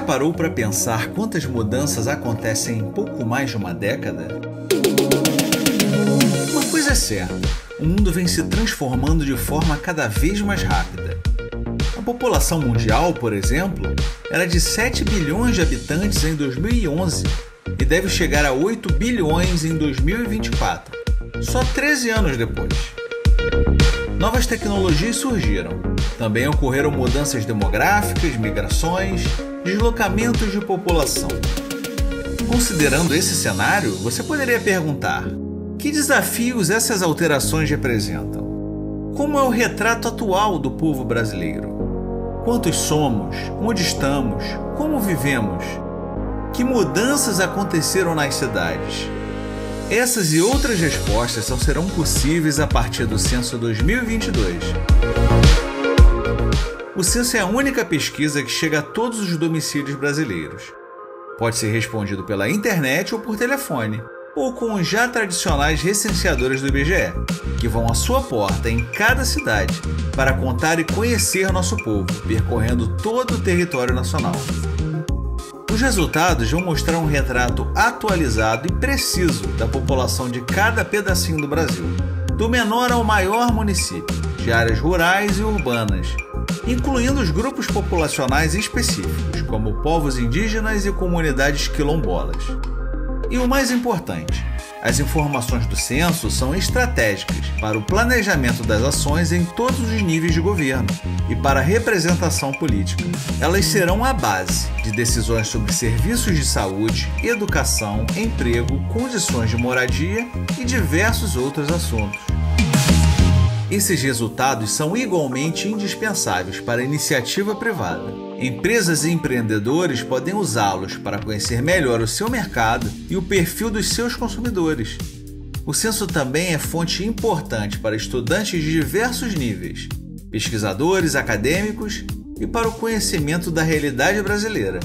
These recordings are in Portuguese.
já parou para pensar quantas mudanças acontecem em pouco mais de uma década? Uma coisa é certa, o mundo vem se transformando de forma cada vez mais rápida. A população mundial, por exemplo, era de 7 bilhões de habitantes em 2011 e deve chegar a 8 bilhões em 2024, só 13 anos depois. Novas tecnologias surgiram. Também ocorreram mudanças demográficas, migrações, deslocamentos de população. Considerando esse cenário, você poderia perguntar: que desafios essas alterações representam? Como é o retrato atual do povo brasileiro? Quantos somos? Onde estamos? Como vivemos? Que mudanças aconteceram nas cidades? Essas e outras respostas só serão possíveis a partir do Censo 2022. O censo é a única pesquisa que chega a todos os domicílios brasileiros. Pode ser respondido pela internet ou por telefone, ou com os já tradicionais recenseadores do IBGE, que vão à sua porta em cada cidade para contar e conhecer nosso povo, percorrendo todo o território nacional. Os resultados vão mostrar um retrato atualizado e preciso da população de cada pedacinho do Brasil, do menor ao maior município, de áreas rurais e urbanas, incluindo os grupos populacionais específicos, como povos indígenas e comunidades quilombolas. E o mais importante, as informações do censo são estratégicas para o planejamento das ações em todos os níveis de governo e para a representação política. Elas serão a base de decisões sobre serviços de saúde, educação, emprego, condições de moradia e diversos outros assuntos. Esses resultados são igualmente indispensáveis para a iniciativa privada. Empresas e empreendedores podem usá-los para conhecer melhor o seu mercado e o perfil dos seus consumidores. O censo também é fonte importante para estudantes de diversos níveis, pesquisadores, acadêmicos e para o conhecimento da realidade brasileira.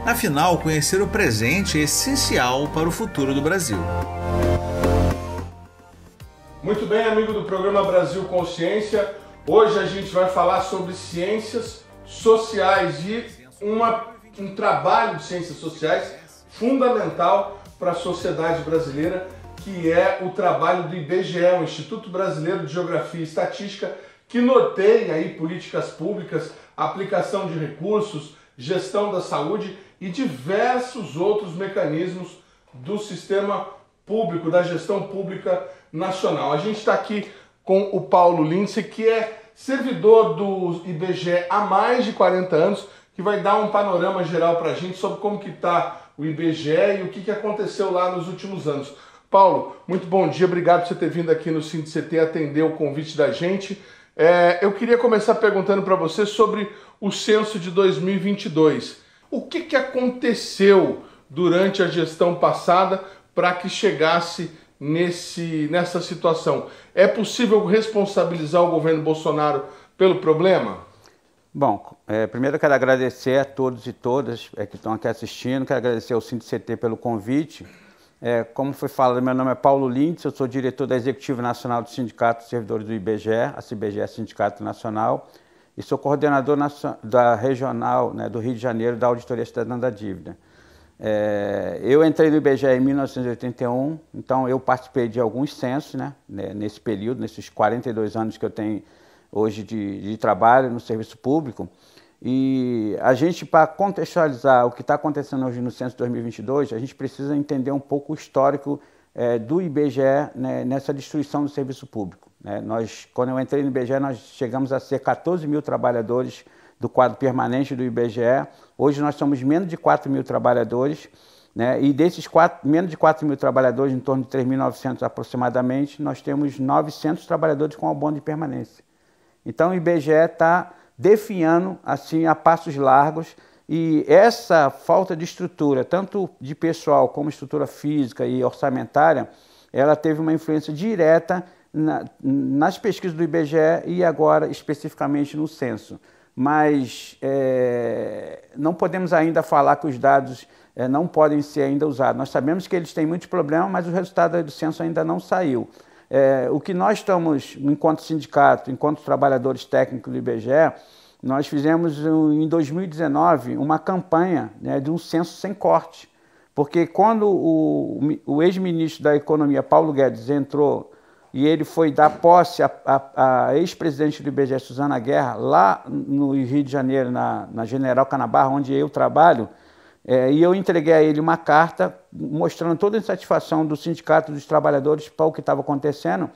Afinal, conhecer o presente é essencial para o futuro do Brasil. Muito bem, amigo do programa Brasil Consciência. Hoje a gente vai falar sobre ciências sociais e um trabalho de ciências sociais fundamental para a sociedade brasileira, que é o trabalho do IBGE, o Instituto Brasileiro de Geografia e Estatística, que norteia aí políticas públicas, aplicação de recursos, gestão da saúde e diversos outros mecanismos do sistema público, da gestão pública nacional. A gente está aqui com o Paulo Lindsay, que é servidor do IBGE há mais de 40 anos, que vai dar um panorama geral para a gente sobre como que está o IBGE e o que aconteceu lá nos últimos anos. Paulo, muito bom dia, obrigado por você ter vindo aqui no SINDI-CT atender o convite da gente. Eu queria começar perguntando para você sobre o censo de 2022. O que aconteceu durante a gestão passada para que chegasse nessa situação? É possível responsabilizar o governo Bolsonaro pelo problema? Bom, primeiro eu quero agradecer a todos e todas que estão aqui assistindo, quero agradecer ao SINDI-CT pelo convite. Como foi falado, meu nome é Paulo Lindsay, eu sou diretor da Executiva Nacional do Sindicato dos Servidores do IBGE, a CBGE Sindicato Nacional, e sou coordenador da regional, do Rio de Janeiro, da Auditoria Cidadã da Dívida. Eu entrei no IBGE em 1981, então eu participei de alguns censos, nesse período, nesses 42 anos que eu tenho hoje de trabalho no serviço público. E a gente, para contextualizar o que está acontecendo hoje no censo 2022, a gente precisa entender um pouco o histórico do IBGE nessa destruição do serviço público. Quando eu entrei no IBGE, nós chegamos a ser 14 mil trabalhadores do quadro permanente do IBGE. Hoje nós somos menos de 4 mil trabalhadores, e desses menos de 4 mil trabalhadores, em torno de 3.900 aproximadamente, nós temos 900 trabalhadores com abono de permanência. Então o IBGE está definhando assim a passos largos, e essa falta de estrutura, tanto de pessoal como estrutura física e orçamentária, ela teve uma influência direta nas pesquisas do IBGE e agora especificamente no censo. Mas não podemos ainda falar que os dados não podem ser ainda usados. Nós sabemos que eles têm muitos problemas, mas o resultado do censo ainda não saiu. O que nós estamos, enquanto sindicato, enquanto trabalhadores técnicos do IBGE, nós fizemos em 2019 uma campanha, né, de um censo sem corte, porque quando o ex-ministro da Economia, Paulo Guedes, entrou e ele foi dar posse à ex-presidente do IBGE, Suzana Guerra, lá no Rio de Janeiro, na General Canabarra, onde eu trabalho, e eu entreguei a ele uma carta mostrando toda a insatisfação do Sindicato dos Trabalhadores para o que estava acontecendo.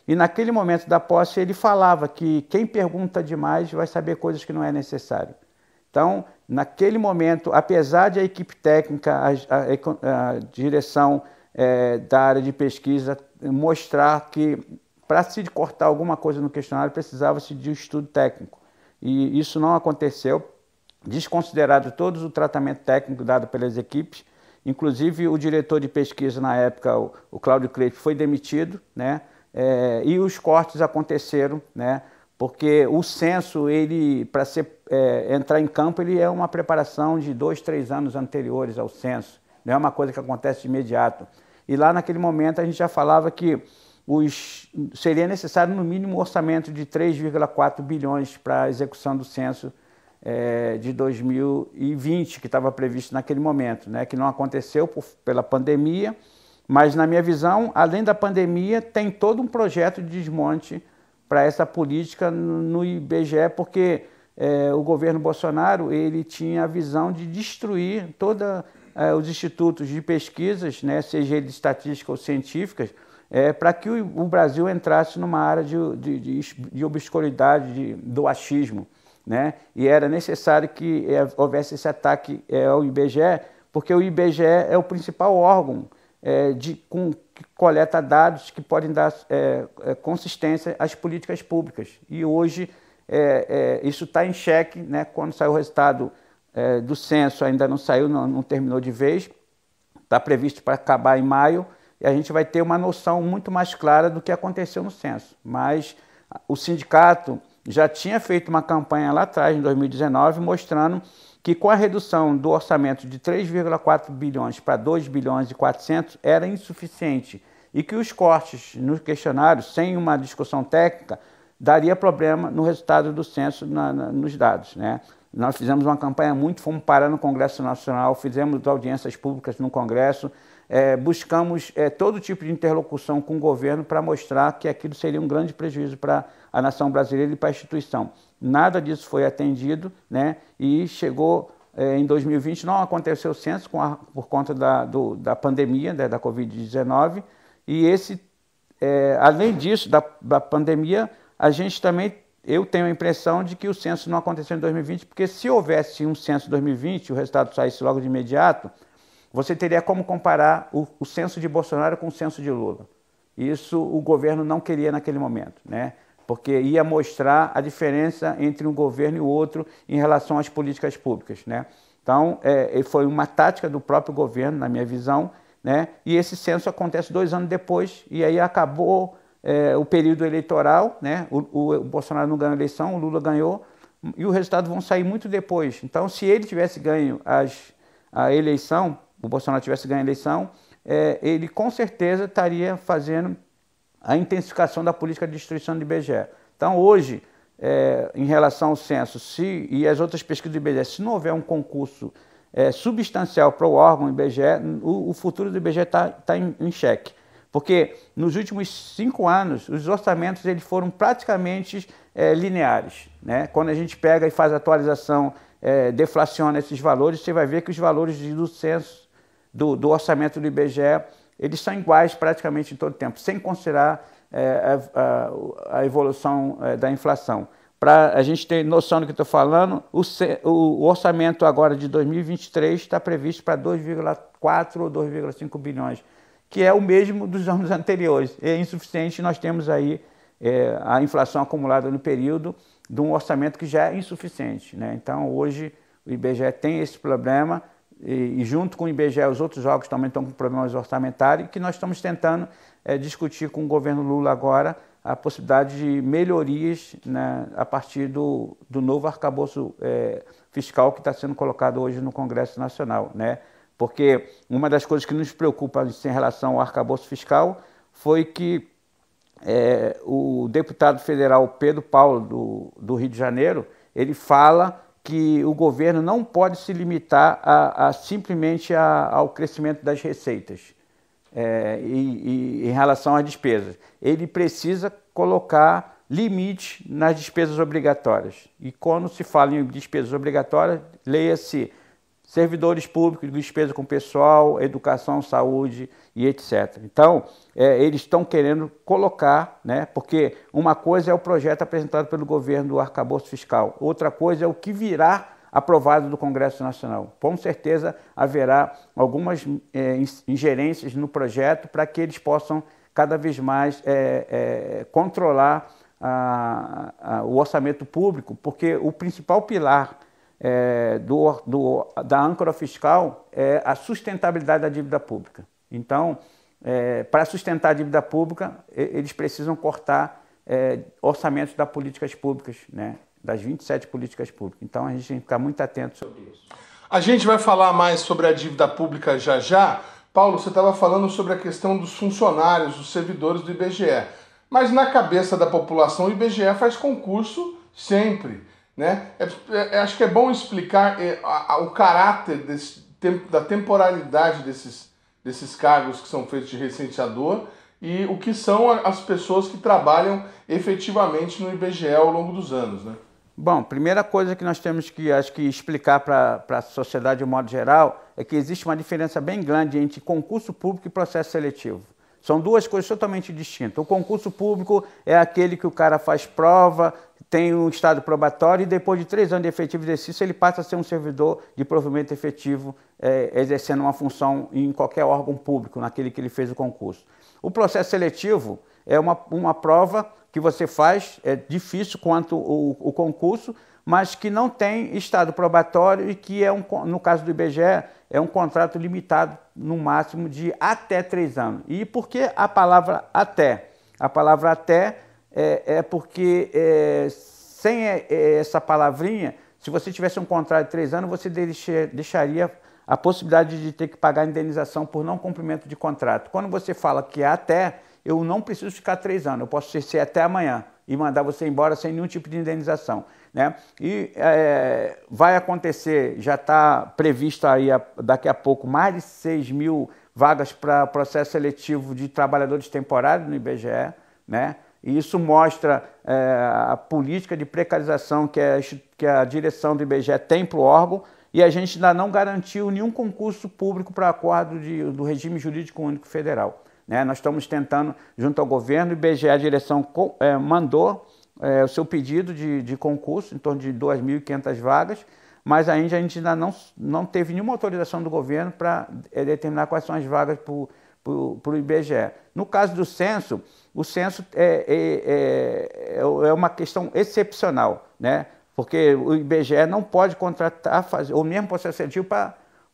E naquele momento da posse ele falava que quem pergunta demais vai saber coisas que não é necessário. Então, naquele momento, apesar de a equipe técnica, a direção da área de pesquisa mostrar que para se cortar alguma coisa no questionário precisava-se de um estudo técnico. E isso não aconteceu, desconsiderado todo o tratamento técnico dado pelas equipes. Inclusive o diretor de pesquisa na época, o Cláudio Crespo, foi demitido, né? E os cortes aconteceram, né? Porque o censo, para entrar em campo, ele é uma preparação de 2, 3 anos anteriores ao censo. Não é uma coisa que acontece de imediato. E lá naquele momento a gente já falava que seria necessário no mínimo um orçamento de 3,4 bilhões para a execução do censo de 2020, que estava previsto naquele momento, né? Que não aconteceu pela pandemia, mas na minha visão, além da pandemia, tem todo um projeto de desmonte para essa política no IBGE, porque o governo Bolsonaro ele tinha a visão de destruir todos os institutos de pesquisas, né, seja ele de estatística ou científicas, para que o Brasil entrasse numa área de obscuridade, do achismo, né? E era necessário que houvesse esse ataque ao IBGE, porque o IBGE é o principal órgão que coleta dados que podem dar consistência às políticas públicas. E hoje isso está em xeque, né? Quando saiu o resultado do censo, ainda não saiu, não terminou de vez, está previsto para acabar em maio, e a gente vai ter uma noção muito mais clara do que aconteceu no censo. Mas o sindicato já tinha feito uma campanha lá atrás, em 2019, mostrando que com a redução do orçamento de 3,4 bilhões para 2 bilhões e 400 era insuficiente e que os cortes no questionário, sem uma discussão técnica, daria problema no resultado do censo nos dados, né? Nós fizemos uma campanha fomos parar no Congresso Nacional, fizemos audiências públicas no Congresso, buscamos todo tipo de interlocução com o governo para mostrar que aquilo seria um grande prejuízo para a nação brasileira e para a instituição. Nada disso foi atendido, né? E chegou em 2020, não aconteceu o censo por conta da pandemia, da Covid-19, e além disso, da pandemia, a gente também, eu tenho a impressão de que o censo não aconteceu em 2020, porque se houvesse um censo em 2020, o resultado saísse logo de imediato, você teria como comparar o censo de Bolsonaro com o censo de Lula. Isso o governo não queria naquele momento, né? Porque ia mostrar a diferença entre um governo e o outro em relação às políticas públicas, né? Então, foi uma tática do próprio governo, na minha visão, né? E esse censo acontece 2 anos depois, e aí acabou o período eleitoral, né? O Bolsonaro não ganhou a eleição, o Lula ganhou, e os resultados vão sair muito depois. Então, se ele tivesse ganho a eleição, o Bolsonaro tivesse ganho a eleição, ele com certeza estaria fazendo a intensificação da política de destruição do IBGE. Então, hoje, em relação ao censo e as outras pesquisas do IBGE, se não houver um concurso substancial para o órgão IBGE, o futuro do IBGE está em xeque. Porque nos últimos 5 anos, os orçamentos eles foram praticamente lineares, né? Quando a gente pega e faz a atualização, deflaciona esses valores, você vai ver que os valores do censo, do orçamento do IBGE, eles são iguais praticamente em todo o tempo, sem considerar a evolução da inflação. Para a gente ter noção do que estou falando, o orçamento agora de 2023 está previsto para 2,4 ou 2,5 bilhões, que é o mesmo dos anos anteriores. É insuficiente, nós temos aí a inflação acumulada no período de um orçamento que já é insuficiente, né? Então, hoje, o IBGE tem esse problema, e junto com o IBGE, os outros órgãos também estão com problemas orçamentários, que nós estamos tentando discutir com o governo Lula agora a possibilidade de melhorias, né, a partir do novo arcabouço fiscal que está sendo colocado hoje no Congresso Nacional, né? Porque uma das coisas que nos preocupa em relação ao arcabouço fiscal foi que o deputado federal Pedro Paulo, do Rio de Janeiro, ele fala que o governo não pode se limitar simplesmente ao crescimento das receitas em relação às despesas. Ele precisa colocar limite nas despesas obrigatórias. E quando se fala em despesas obrigatórias, leia-se servidores públicos, despesa com pessoal, educação, saúde e etc. Então, eles estão querendo colocar, né, porque uma coisa é o projeto apresentado pelo governo do arcabouço fiscal, outra coisa é o que virá aprovado do Congresso Nacional. Com certeza haverá algumas ingerências no projeto para que eles possam cada vez mais controlar o orçamento público, porque o principal pilar da âncora fiscal é a sustentabilidade da dívida pública. Então, para sustentar a dívida pública, eles precisam cortar orçamentos das políticas públicas, né? Das 27 políticas públicas. Então, a gente tem que ficar muito atento sobre isso. A gente vai falar mais sobre a dívida pública já já. Paulo, você estava falando sobre a questão dos funcionários, dos servidores do IBGE. Mas na cabeça da população, o IBGE faz concurso sempre, né? Acho que é bom explicar o caráter da temporalidade desses cargos que são feitos de recenseador e o que são as pessoas que trabalham efetivamente no IBGE ao longo dos anos, né? Bom, primeira coisa que nós temos que, acho que, explicar para a sociedade de um modo geral é que existe uma diferença bem grande entre concurso público e processo seletivo. São duas coisas totalmente distintas. O concurso público é aquele que o cara faz prova, tem um estado probatório e depois de 3 anos de efetivo exercício ele passa a ser um servidor de provimento efetivo, exercendo uma função em qualquer órgão público, naquele que ele fez o concurso. O processo seletivo é uma prova que você faz, é difícil quanto o concurso, mas que não tem estado probatório e que, no caso do IBGE, é um contrato limitado no máximo de até 3 anos. E por que a palavra até? A palavra até porque sem essa palavrinha, se você tivesse um contrato de 3 anos, você deixaria a possibilidade de ter que pagar indenização por não cumprimento de contrato. Quando você fala que é até, eu não preciso ficar 3 anos, eu posso ser até amanhã e mandar você embora sem nenhum tipo de indenização, né? E vai acontecer, já está previsto aí daqui a pouco mais de 6 mil vagas para processo seletivo de trabalhadores temporários no IBGE, né? E isso mostra a política de precarização que a direção do IBGE tem para o órgão, e a gente ainda não garantiu nenhum concurso público para acordo do regime jurídico único federal, né? Nós estamos tentando, junto ao governo, o IBGE, a direção mandou o seu pedido de concurso, em torno de 2.500 vagas, mas a gente ainda não teve nenhuma autorização do governo para determinar quais são as vagas para o IBGE. No caso do censo, o censo é uma questão excepcional, né? Porque o IBGE não pode contratar, ou mesmo processo seletivo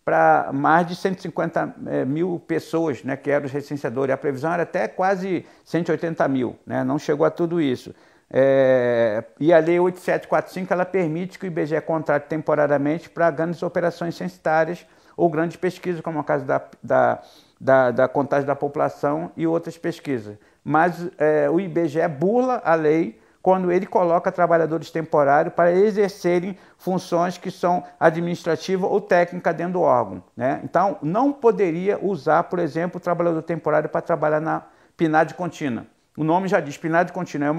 para mais de 150 mil pessoas, né, que eram os recenseadores. A previsão era até quase 180 mil, né? Não chegou a tudo isso. E a Lei 8745 ela permite que o IBGE contrate temporariamente para grandes operações censitárias ou grandes pesquisas, como é o caso da contagem da população e outras pesquisas. Mas o IBGE burla a lei quando ele coloca trabalhadores temporários para exercerem funções que são administrativas ou técnicas dentro do órgão, né? Então, não poderia usar, por exemplo, o trabalhador temporário para trabalhar na PNAD contínua. O nome já diz, PNAD contínua é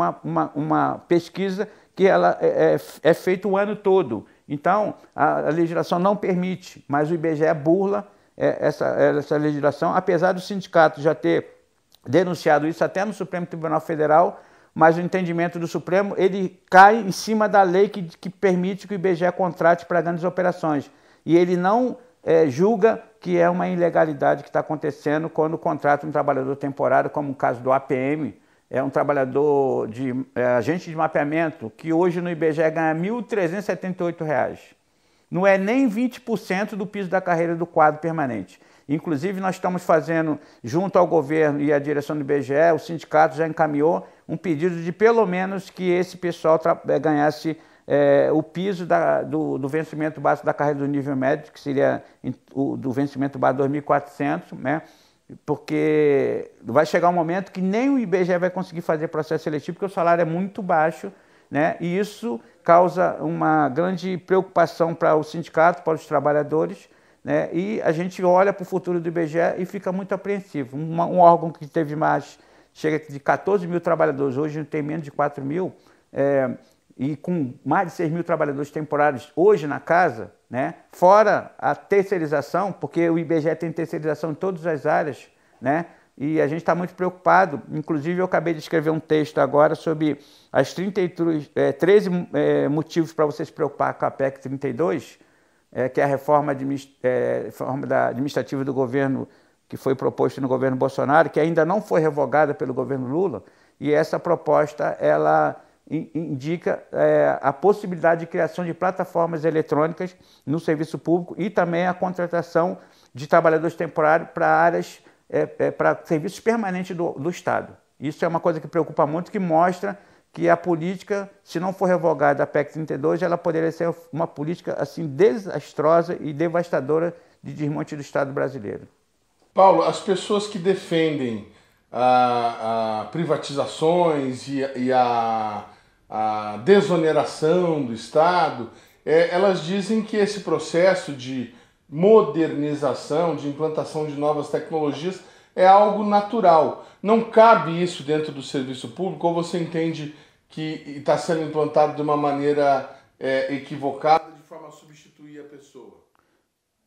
uma pesquisa que ela é feita o ano todo. Então, a legislação não permite, mas o IBGE burla essa legislação, apesar do sindicato já ter denunciado isso até no Supremo Tribunal Federal, mas o entendimento do Supremo, ele cai em cima da lei que permite que o IBGE contrate para grandes operações. E ele não julga que é uma ilegalidade que está acontecendo quando contrata um trabalhador temporário, como o caso do APM, é um trabalhador agente de mapeamento, que hoje no IBGE ganha R$ 1.378. Não é nem 20% do piso da carreira do quadro permanente. Inclusive, nós estamos fazendo, junto ao governo e à direção do IBGE, o sindicato já encaminhou um pedido de pelo menos que esse pessoal ganhasse o piso do vencimento básico da carreira do nível médio, que seria do vencimento básico 2.400, né? Porque vai chegar um momento que nem o IBGE vai conseguir fazer processo seletivo, porque o salário é muito baixo, né? E isso causa uma grande preocupação para o sindicato, para os trabalhadores, né? E a gente olha para o futuro do IBGE e fica muito apreensivo. Um órgão que teve mais, chega de 14 mil trabalhadores, hoje tem menos de 4 mil, e com mais de 6 mil trabalhadores temporários hoje na casa, né? Fora a terceirização, porque o IBGE tem terceirização em todas as áreas, né? E a gente está muito preocupado. Inclusive, eu acabei de escrever um texto agora sobre as 13 motivos para você se preocupar com a PEC 32, que é a reforma administrativa do governo que foi proposta no governo Bolsonaro, que ainda não foi revogada pelo governo Lula. E essa proposta, ela indica a possibilidade de criação de plataformas eletrônicas no serviço público e também a contratação de trabalhadores temporários para áreas, para serviços permanentes do Estado. Isso é uma coisa que preocupa muito, que mostra que a política, se não for revogada a PEC 32, ela poderia ser uma política assim desastrosa e devastadora de desmonte do Estado brasileiro. Paulo, as pessoas que defendem a privatizações e a desoneração do Estado, elas dizem que esse processo de modernização, de implantação de novas tecnologias é algo natural. Não cabe isso dentro do serviço público, ou você entende que está sendo implantado de uma maneira equivocada, de forma a substituir a pessoa?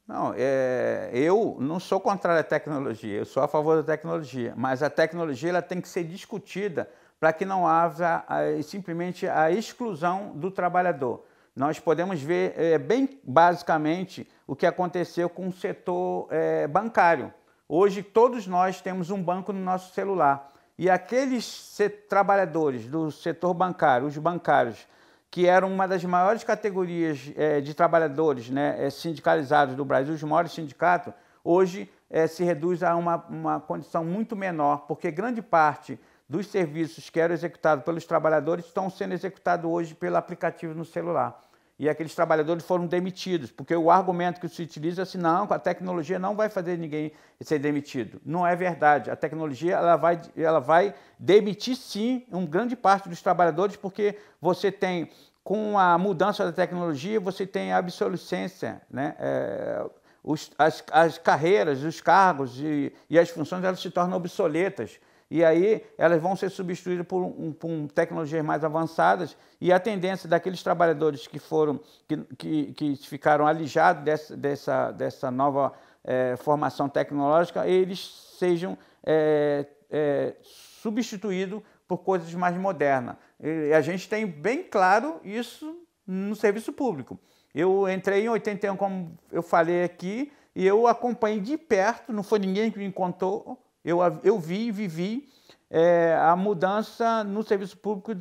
Não, eu não sou contrário à tecnologia, eu sou a favor da tecnologia, mas a tecnologia ela tem que ser discutida para que não haja simplesmente a exclusão do trabalhador. Nós podemos ver bem basicamente o que aconteceu com o setor bancário. Hoje todos nós temos um banco no nosso celular e aqueles trabalhadores do setor bancário, os bancários, que eram uma das maiores categorias de trabalhadores, né, sindicalizados do Brasil, os maiores sindicatos, hoje se reduz a uma condição muito menor, porque grande parte dos serviços que eram executados pelos trabalhadores estão sendo executados hoje pelo aplicativo no celular. E aqueles trabalhadores foram demitidos, porque o argumento que se utiliza é assim, não, a tecnologia não vai fazer ninguém ser demitido. Não é verdade. A tecnologia ela vai demitir, sim, uma grande parte dos trabalhadores, porque você tem, com a mudança da tecnologia, você tem a obsolescência, né? As carreiras, os cargos e as funções elas se tornam obsoletas. E aí elas vão ser substituídas por tecnologias mais avançadas e a tendência daqueles trabalhadores que ficaram alijados dessa nova formação tecnológica, eles sejam substituídos por coisas mais modernas. E a gente tem bem claro isso no serviço público. Eu entrei em 81, como eu falei aqui, e eu acompanhei de perto, não foi ninguém que me contou. Eu vi e vivi a mudança no serviço público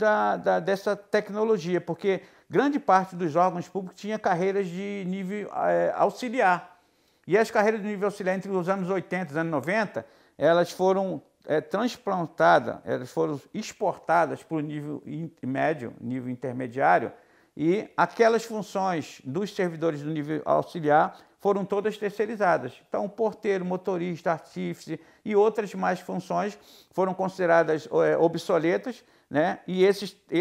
dessa tecnologia, porque grande parte dos órgãos públicos tinha carreiras de nível auxiliar. E as carreiras de nível auxiliar entre os anos 80 e os anos 90, elas foram transplantadas, elas foram exportadas para o nível médio, nível intermediário, e aquelas funções dos servidores do nível auxiliar foram todas terceirizadas. Então, porteiro, motorista, artífice e outras mais funções foram consideradas obsoletas, né? E essas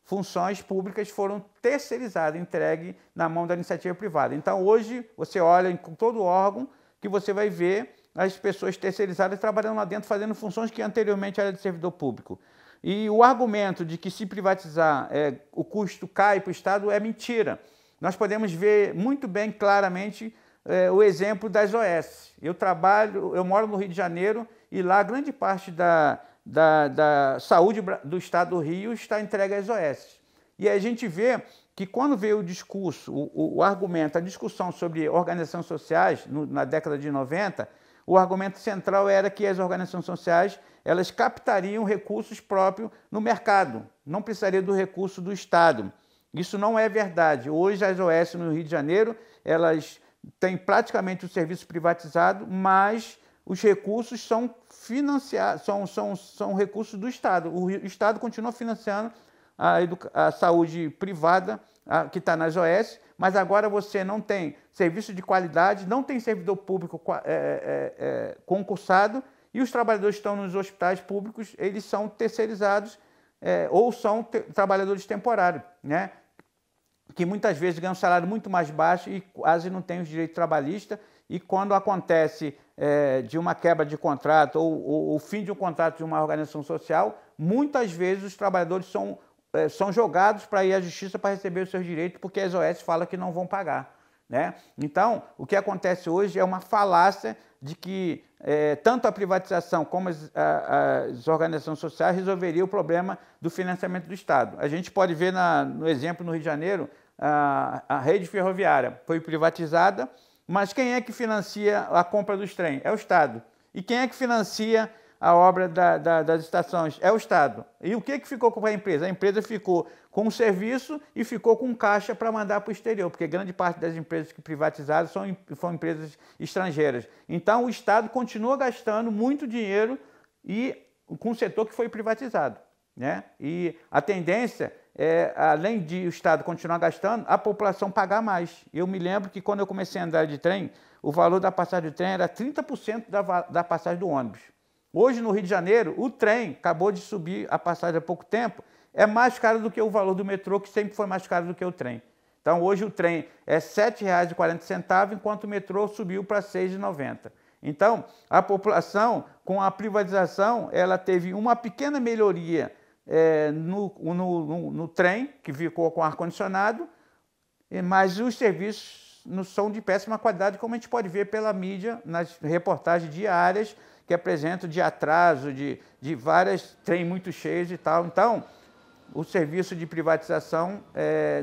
funções públicas foram terceirizadas, entregues na mão da iniciativa privada. Então, hoje, você olha em todo órgão que você vai ver as pessoas terceirizadas trabalhando lá dentro, fazendo funções que anteriormente eram de servidor público. E o argumento de que se privatizar o custo cai para o Estado é mentira. Nós podemos ver muito bem, claramente, o exemplo das OS. Eu moro no Rio de Janeiro e lá grande parte da saúde do Estado do Rio está entregue às OS. E a gente vê que quando veio o discurso, o argumento, a discussão sobre organizações sociais, na década de 90, o argumento central era que as organizações sociais elas captariam recursos próprios no mercado, não precisaria do recurso do Estado. Isso não é verdade. Hoje as OS no Rio de Janeiro, elas têm praticamente o serviço privatizado, mas os recursos são financiados, são recursos do Estado. O Estado continua financiando a saúde privada que está nas OS, mas agora você não tem serviço de qualidade, não tem servidor público concursado e os trabalhadores que estão nos hospitais públicos, eles são terceirizados ou são trabalhadores temporários, né? Que muitas vezes ganham um salário muito mais baixo e quase não têm os direitos trabalhistas, e quando acontece de uma quebra de contrato ou o fim de um contrato de uma organização social, muitas vezes os trabalhadores são jogados para ir à justiça para receber os seus direitos, porque as OS falam que não vão pagar, né? Então, o que acontece hoje é uma falácia de que tanto a privatização como as organizações sociais resolveriam o problema do financiamento do Estado. A gente pode ver no exemplo no Rio de Janeiro, a rede ferroviária foi privatizada, mas quem é que financia a compra dos trens? É o Estado. E quem é que financia a obra das estações? É o Estado. E o que ficou com a empresa? A empresa ficou com o serviço e ficou com caixa para mandar para o exterior, porque grande parte das empresas que privatizaram são empresas estrangeiras. Então, o Estado continua gastando muito dinheiro com o setor que foi privatizado, né? E a tendência além de o Estado continuar gastando, a população pagar mais. Eu me lembro que quando eu comecei a andar de trem, o valor da passagem do trem era 30% da passagem do ônibus. Hoje, no Rio de Janeiro, o trem acabou de subir a passagem há pouco tempo, é mais caro do que o valor do metrô, que sempre foi mais caro do que o trem. Então, hoje o trem é R$ 7,40, enquanto o metrô subiu para R$ 6,90. Então, a população, com a privatização, ela teve uma pequena melhoria no trem, que ficou com ar-condicionado, mas os serviços não são de péssima qualidade, como a gente pode ver pela mídia, nas reportagens diárias, que apresentam de atraso, de várias trens muito cheios e tal. Então, o serviço de privatização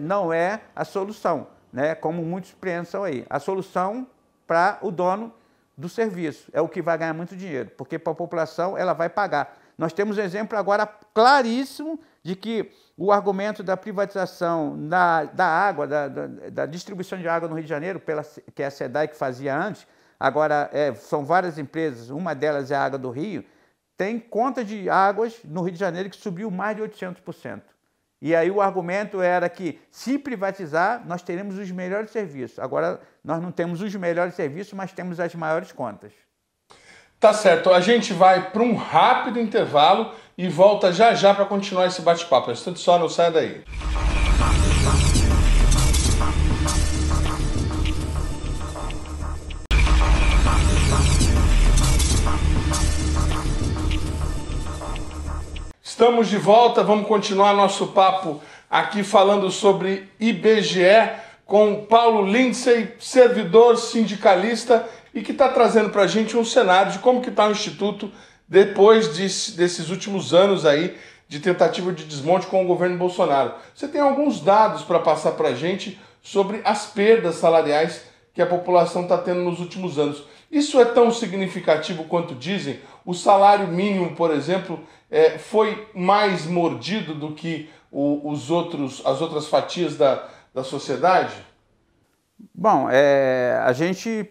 não é a solução, né? Como muitos pensam aí. A solução para o dono do serviço é o que vai ganhar muito dinheiro, porque para a população ela vai pagar. Nós temos um exemplo agora claríssimo de que o argumento da privatização da água, da distribuição de água no Rio de Janeiro, que é a SEDAI que fazia antes, agora são várias empresas, uma delas é a Água do Rio, tem conta de águas no Rio de Janeiro que subiu mais de 800%. E aí o argumento era que, se privatizar, nós teremos os melhores serviços. Agora, nós não temos os melhores serviços, mas temos as maiores contas. Tá certo. A gente vai para um rápido intervalo e volta já já para continuar esse bate-papo. Instante só, não sai daí. Estamos de volta, vamos continuar nosso papo aqui falando sobre IBGE com Paulo Lindsay, servidor sindicalista, e que está trazendo para a gente um cenário de como que está o Instituto depois desses últimos anos aí de tentativa de desmonte com o governo Bolsonaro. Você tem alguns dados para passar para a gente sobre as perdas salariais que a população está tendo nos últimos anos. Isso é tão significativo quanto dizem? O salário mínimo, por exemplo, foi mais mordido do que as outras fatias da sociedade? Bom, a gente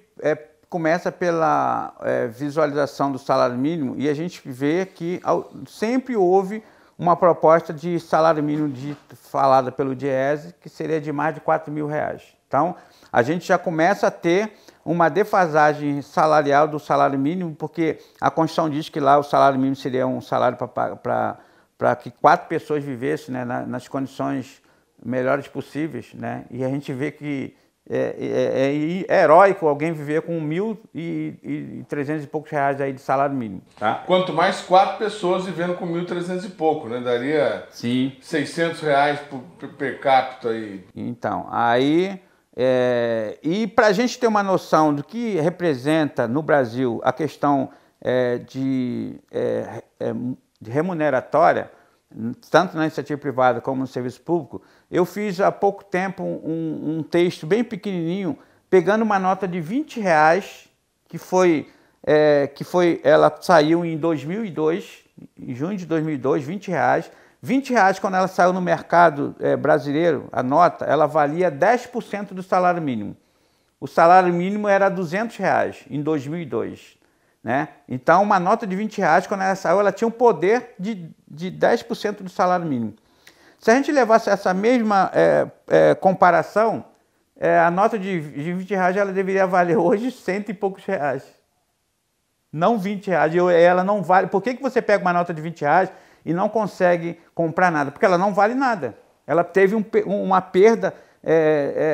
começa pela visualização do salário mínimo e a gente vê que sempre houve uma proposta de salário mínimo falada pelo DIEESE, que seria de mais de R$4.000. Então, a gente já começa a ter uma defasagem salarial do salário mínimo, porque a Constituição diz que lá o salário mínimo seria um salário para que 4 pessoas vivessem, né, nas condições melhores possíveis, né? E a gente vê que é heróico alguém viver com R$1.300 e poucos aí de salário mínimo. Tá? Quanto mais 4 pessoas vivendo com 1.300 e pouco, né? Daria Sim. R$600 per capita aí. Então, aí... e para a gente ter uma noção do que representa no Brasil a questão de remuneratória, tanto na iniciativa privada como no serviço público, eu fiz há pouco tempo um texto bem pequenininho, pegando uma nota de R$20, ela saiu em 2002, em junho de 2002, R$20. R$20, quando ela saiu no mercado brasileiro, a nota, ela valia 10% do salário mínimo. O salário mínimo era R$200 em 2002. Né? Então, uma nota de R$20, quando ela saiu, ela tinha um poder de 10% do salário mínimo. Se a gente levasse essa mesma comparação, a nota de R$20 ela deveria valer hoje R$100 e poucos. Não R$20. Ela não vale. Por que você pega uma nota de R$20 e não consegue comprar nada, porque ela não vale nada. Ela teve uma perda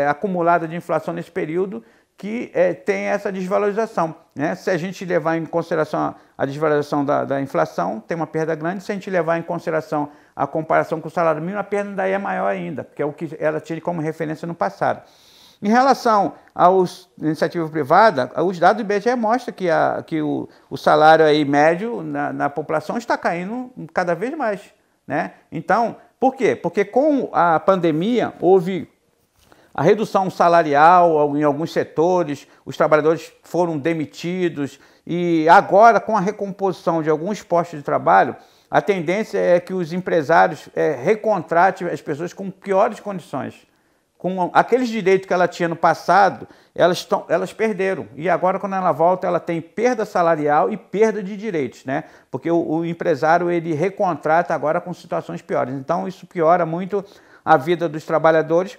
acumulada de inflação nesse período que tem essa desvalorização, né? Se a gente levar em consideração a desvalorização da inflação, tem uma perda grande. Se a gente levar em consideração a comparação com o salário mínimo, a perda daí é maior ainda, porque é o que ela tinha como referência no passado. Em relação à iniciativa privada, os dados do IBGE mostram que o salário aí médio na população está caindo cada vez mais, né? Então, por quê? Porque com a pandemia houve a redução salarial em alguns setores, os trabalhadores foram demitidos e agora, com a recomposição de alguns postos de trabalho, a tendência é que os empresários recontratem as pessoas com piores condições. Com aqueles direitos que ela tinha no passado, elas perderam. E agora, quando ela volta, ela tem perda salarial e perda de direitos, né? Porque o empresário ele recontrata agora com situações piores. Então, isso piora muito a vida dos trabalhadores.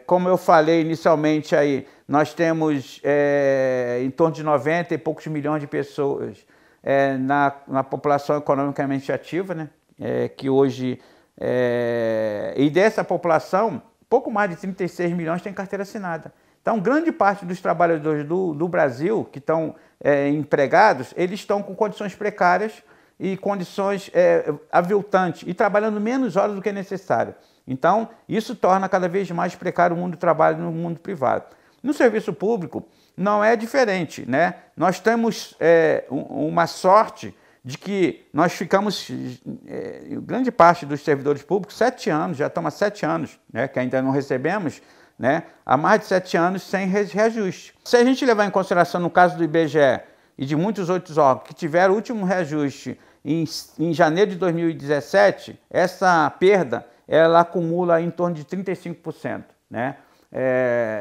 Como eu falei inicialmente, aí, nós temos em torno de 90 e poucos milhões de pessoas na população economicamente ativa, né? Que hoje... e dessa população, pouco mais de 36 milhões têm carteira assinada. Então, grande parte dos trabalhadores do Brasil que estão empregados, eles estão com condições precárias e condições aviltantes e trabalhando menos horas do que é necessário. Então, isso torna cada vez mais precário o mundo do trabalho no mundo privado. No serviço público, não é diferente, né? Nós temos uma sorte de que nós ficamos, grande parte dos servidores públicos, 7 anos, já estamos há 7 anos, né, que ainda não recebemos, né, há mais de 7 anos sem reajuste. Se a gente levar em consideração no caso do IBGE e de muitos outros órgãos que tiveram o último reajuste em janeiro de 2017, essa perda ela acumula em torno de 35%, né?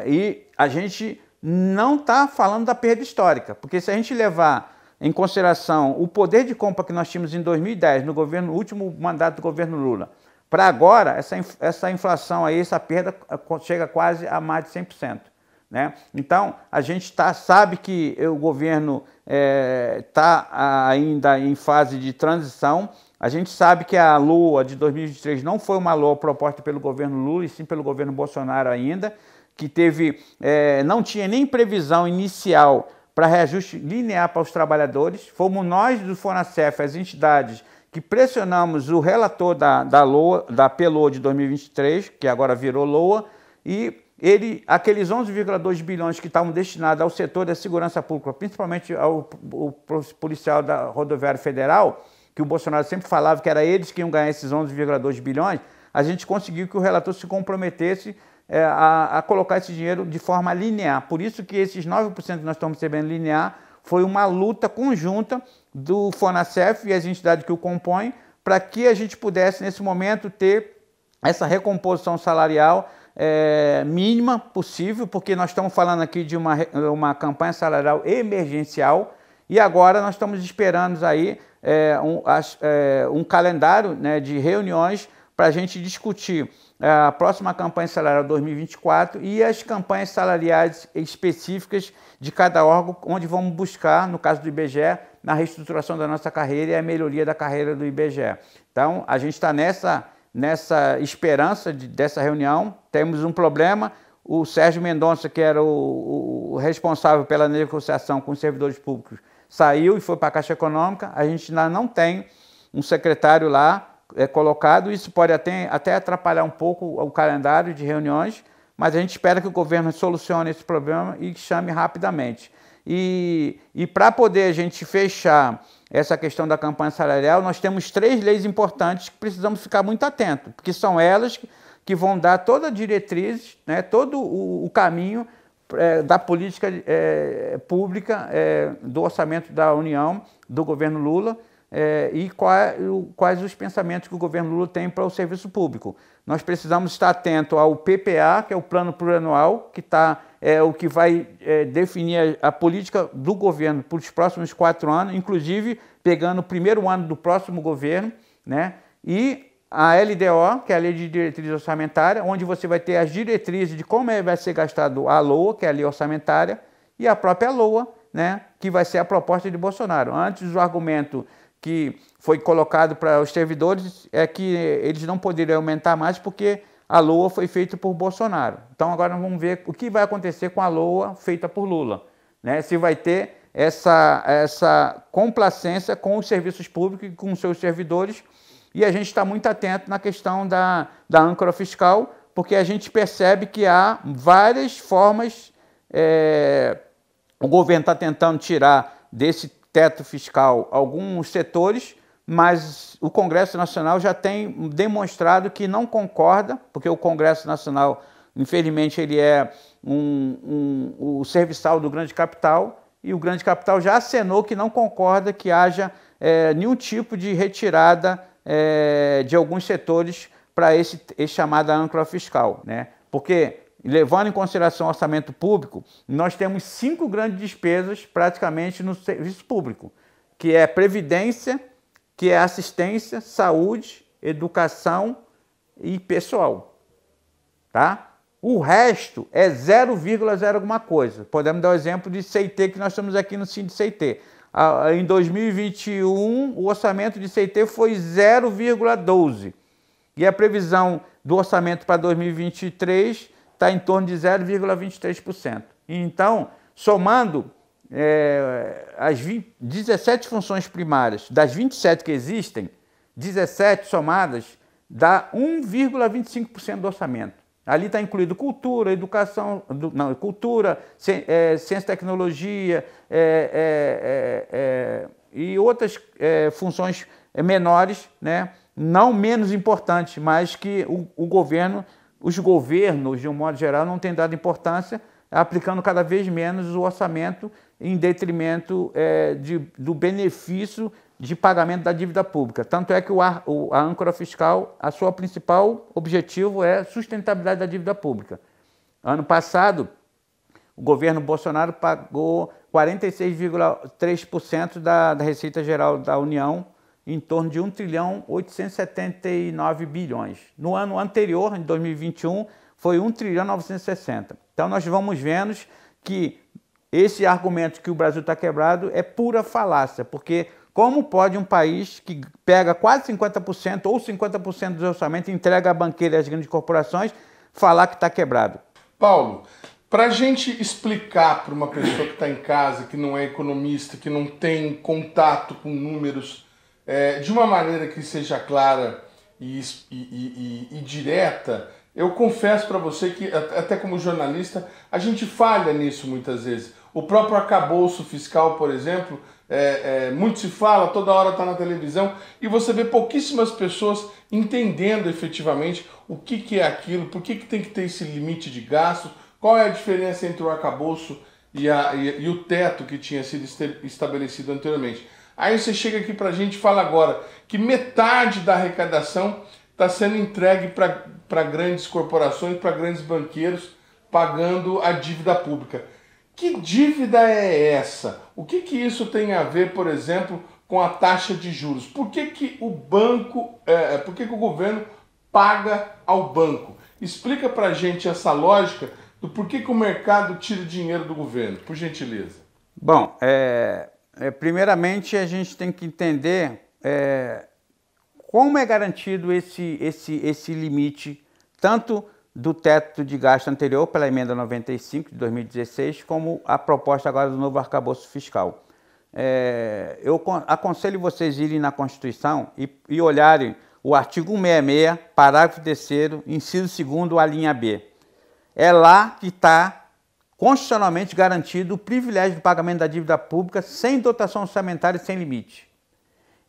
E a gente não está falando da perda histórica, porque se a gente levar em consideração o poder de compra que nós tínhamos em 2010, no último mandato do governo Lula, para agora, essa inflação aí, essa perda chega quase a mais de 100%. Né? Então, a gente sabe que o governo está ainda em fase de transição. A gente sabe que a LOA de 2023 não foi uma LOA proposta pelo governo Lula, e sim pelo governo Bolsonaro ainda, que não tinha nem previsão inicial para reajuste linear para os trabalhadores. Fomos nós do FONASEF, as entidades, que pressionamos o relator da LOA, da PLOA de 2023, que agora virou LOA, e aqueles 11,2 bilhões que estavam destinados ao setor da segurança pública, principalmente ao policial da rodoviária federal, que o Bolsonaro sempre falava que era eles que iam ganhar esses 11,2 bilhões, a gente conseguiu que o relator se comprometesse a colocar esse dinheiro de forma linear. Por isso que esses 9% que nós estamos recebendo linear foi uma luta conjunta do FONASEF e as entidades que o compõem, para que a gente pudesse, nesse momento, ter essa recomposição salarial mínima possível, porque nós estamos falando aqui de uma campanha salarial emergencial, e agora nós estamos esperando aí um calendário, né, de reuniões para a gente discutir a próxima campanha salarial 2024 e as campanhas salariais específicas de cada órgão, onde vamos buscar, no caso do IBGE, na reestruturação da nossa carreira e a melhoria da carreira do IBGE. Então, a gente está nessa esperança dessa reunião. Temos um problema. O Sérgio Mendonça, que era o responsável pela negociação com os servidores públicos, saiu e foi para a Caixa Econômica. A gente ainda não tem um secretário lá colocado. Isso pode até atrapalhar um pouco o calendário de reuniões, mas a gente espera que o governo solucione esse problema e chame rapidamente. E para poder a gente fechar essa questão da campanha salarial, nós temos 3 leis importantes que precisamos ficar muito atentos, porque são elas que vão dar toda a diretriz, né, todo o caminho da política pública, do orçamento da União, do governo Lula, e quais os pensamentos que o governo Lula tem para o serviço público. Nós precisamos estar atentos ao PPA, que é o Plano Plurianual, que o que vai definir a política do governo para os próximos 4 anos, inclusive pegando o primeiro ano do próximo governo, né? E a LDO, que é a Lei de Diretriz Orçamentária, onde você vai ter as diretrizes de como vai ser gastado a LOA, que é a Lei Orçamentária, e a própria LOA, né, que vai ser a proposta de Bolsonaro. Antes, o argumento que foi colocado para os servidores é que eles não poderiam aumentar mais porque a LOA foi feita por Bolsonaro. Então agora vamos ver o que vai acontecer com a LOA feita por Lula, né? Se vai ter essa complacência com os serviços públicos e com os seus servidores. E a gente está muito atento na questão da âncora fiscal, porque a gente percebe que há várias formas, o governo está tentando tirar desse teto fiscal alguns setores, mas o Congresso Nacional já tem demonstrado que não concorda, porque o Congresso Nacional, infelizmente, ele é o serviçal do grande capital, e o grande capital já acenou que não concorda que haja nenhum tipo de retirada de alguns setores para esse chamada âncora fiscal, né? Porque, levando em consideração o orçamento público, nós temos 5 grandes despesas praticamente no serviço público, que é previdência, que é assistência, saúde, educação e pessoal, tá? O resto é 0,0 alguma coisa. Podemos dar o exemplo de CIT, que nós estamos aqui no CIT. Em 2021, o orçamento de CIT foi 0,12. E a previsão do orçamento para 2023 está em torno de 0,23%. Então, somando as 17 funções primárias, das 27 que existem, 17 somadas, dá 1,25% do orçamento. Ali está incluído cultura, educação, ciência e tecnologia e outras funções menores, né? Não menos importantes, mas que os governos, de um modo geral, não têm dado importância, aplicando cada vez menos o orçamento em detrimento do benefício de pagamento da dívida pública. Tanto é que a âncora fiscal, a sua principal objetivo é a sustentabilidade da dívida pública. Ano passado, o governo Bolsonaro pagou 46,3% da Receita Geral da União, em torno de 1,879 bilhões. No ano anterior, em 2021, foi 1,960. Então nós vamos vendo que esse argumento que o Brasil está quebrado é pura falácia, porque como pode um país que pega quase 50% ou 50% do orçamento e entrega a banqueira e às grandes corporações falar que está quebrado? Paulo, para a gente explicar para uma pessoa que está em casa, que não é economista, que não tem contato com números, de uma maneira que seja clara e direta, eu confesso para você que, até como jornalista, a gente falha nisso muitas vezes. O próprio arcabouço fiscal, por exemplo, muito se fala, toda hora está na televisão, e você vê pouquíssimas pessoas entendendo efetivamente o que é aquilo, por que tem que ter esse limite de gastos, qual é a diferença entre o arcabouço e o teto que tinha sido estabelecido anteriormente. Aí você chega aqui para a gente e fala agora que metade da arrecadação está sendo entregue para grandes corporações, para grandes banqueiros, pagando a dívida pública. Que dívida é essa? O que isso tem a ver, por exemplo, com a taxa de juros? Por que o governo paga ao banco? Explica para a gente essa lógica do porquê que o mercado tira dinheiro do governo, por gentileza. Bom, primeiramente a gente tem que entender como é garantido esse limite, tanto do teto de gasto anterior pela emenda 95 de 2016, como a proposta agora do novo arcabouço fiscal. Eu aconselho vocês irem na Constituição e olharem o artigo 166, parágrafo 3º, inciso 2º, a linha B. É lá que está constitucionalmente garantido o privilégio do pagamento da dívida pública sem dotação orçamentária e sem limite.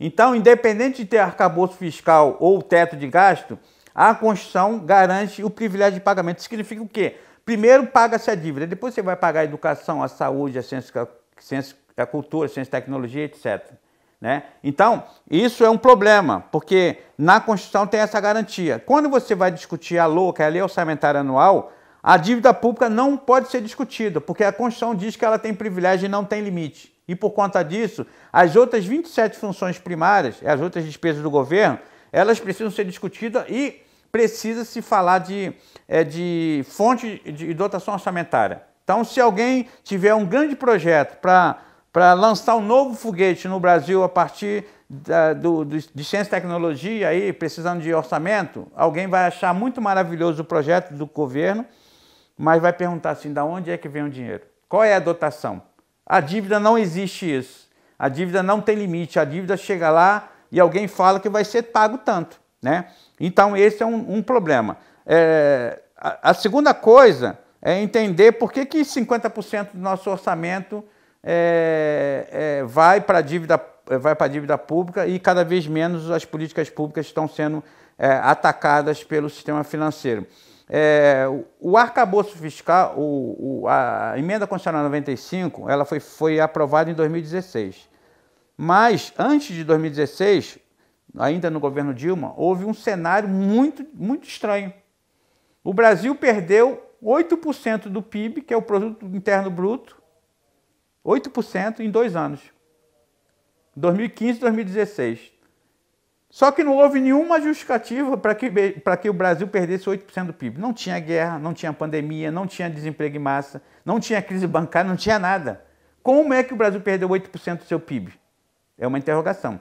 Então, independente de ter arcabouço fiscal ou teto de gasto, a Constituição garante o privilégio de pagamento. Isso significa o quê? Primeiro paga-se a dívida, depois você vai pagar a educação, a saúde, a cultura, a ciência e tecnologia, etc. Né? Então, isso é um problema, porque na Constituição tem essa garantia. Quando você vai discutir a LOA, que é a Lei Orçamentária Anual, a dívida pública não pode ser discutida, porque a Constituição diz que ela tem privilégio e não tem limite. E por conta disso, as outras 27 funções primárias, as outras despesas do governo, elas precisam ser discutidas e precisa se falar de fonte de dotação orçamentária. Então, se alguém tiver um grande projeto para lançar um novo foguete no Brasil a partir de ciência e tecnologia, aí, precisando de orçamento, alguém vai achar muito maravilhoso o projeto do governo, mas vai perguntar assim, de onde é que vem o dinheiro? Qual é a dotação? A dívida não existe isso. A dívida não tem limite. A dívida chega lá e alguém fala que vai ser pago tanto, né? Então, esse é um problema. A segunda coisa é entender por que 50% do nosso orçamento vai para a dívida pública e cada vez menos as políticas públicas estão sendo atacadas pelo sistema financeiro. O arcabouço fiscal, a emenda constitucional 95, ela foi aprovada em 2016. Mas, antes de 2016, ainda no governo Dilma, houve um cenário muito, muito estranho. O Brasil perdeu 8% do PIB, que é o Produto Interno Bruto, 8% em 2 anos. 2015 e 2016. Só que não houve nenhuma justificativa para que o Brasil perdesse 8% do PIB. Não tinha guerra, não tinha pandemia, não tinha desemprego em massa, não tinha crise bancária, não tinha nada. Como é que o Brasil perdeu 8% do seu PIB? É uma interrogação.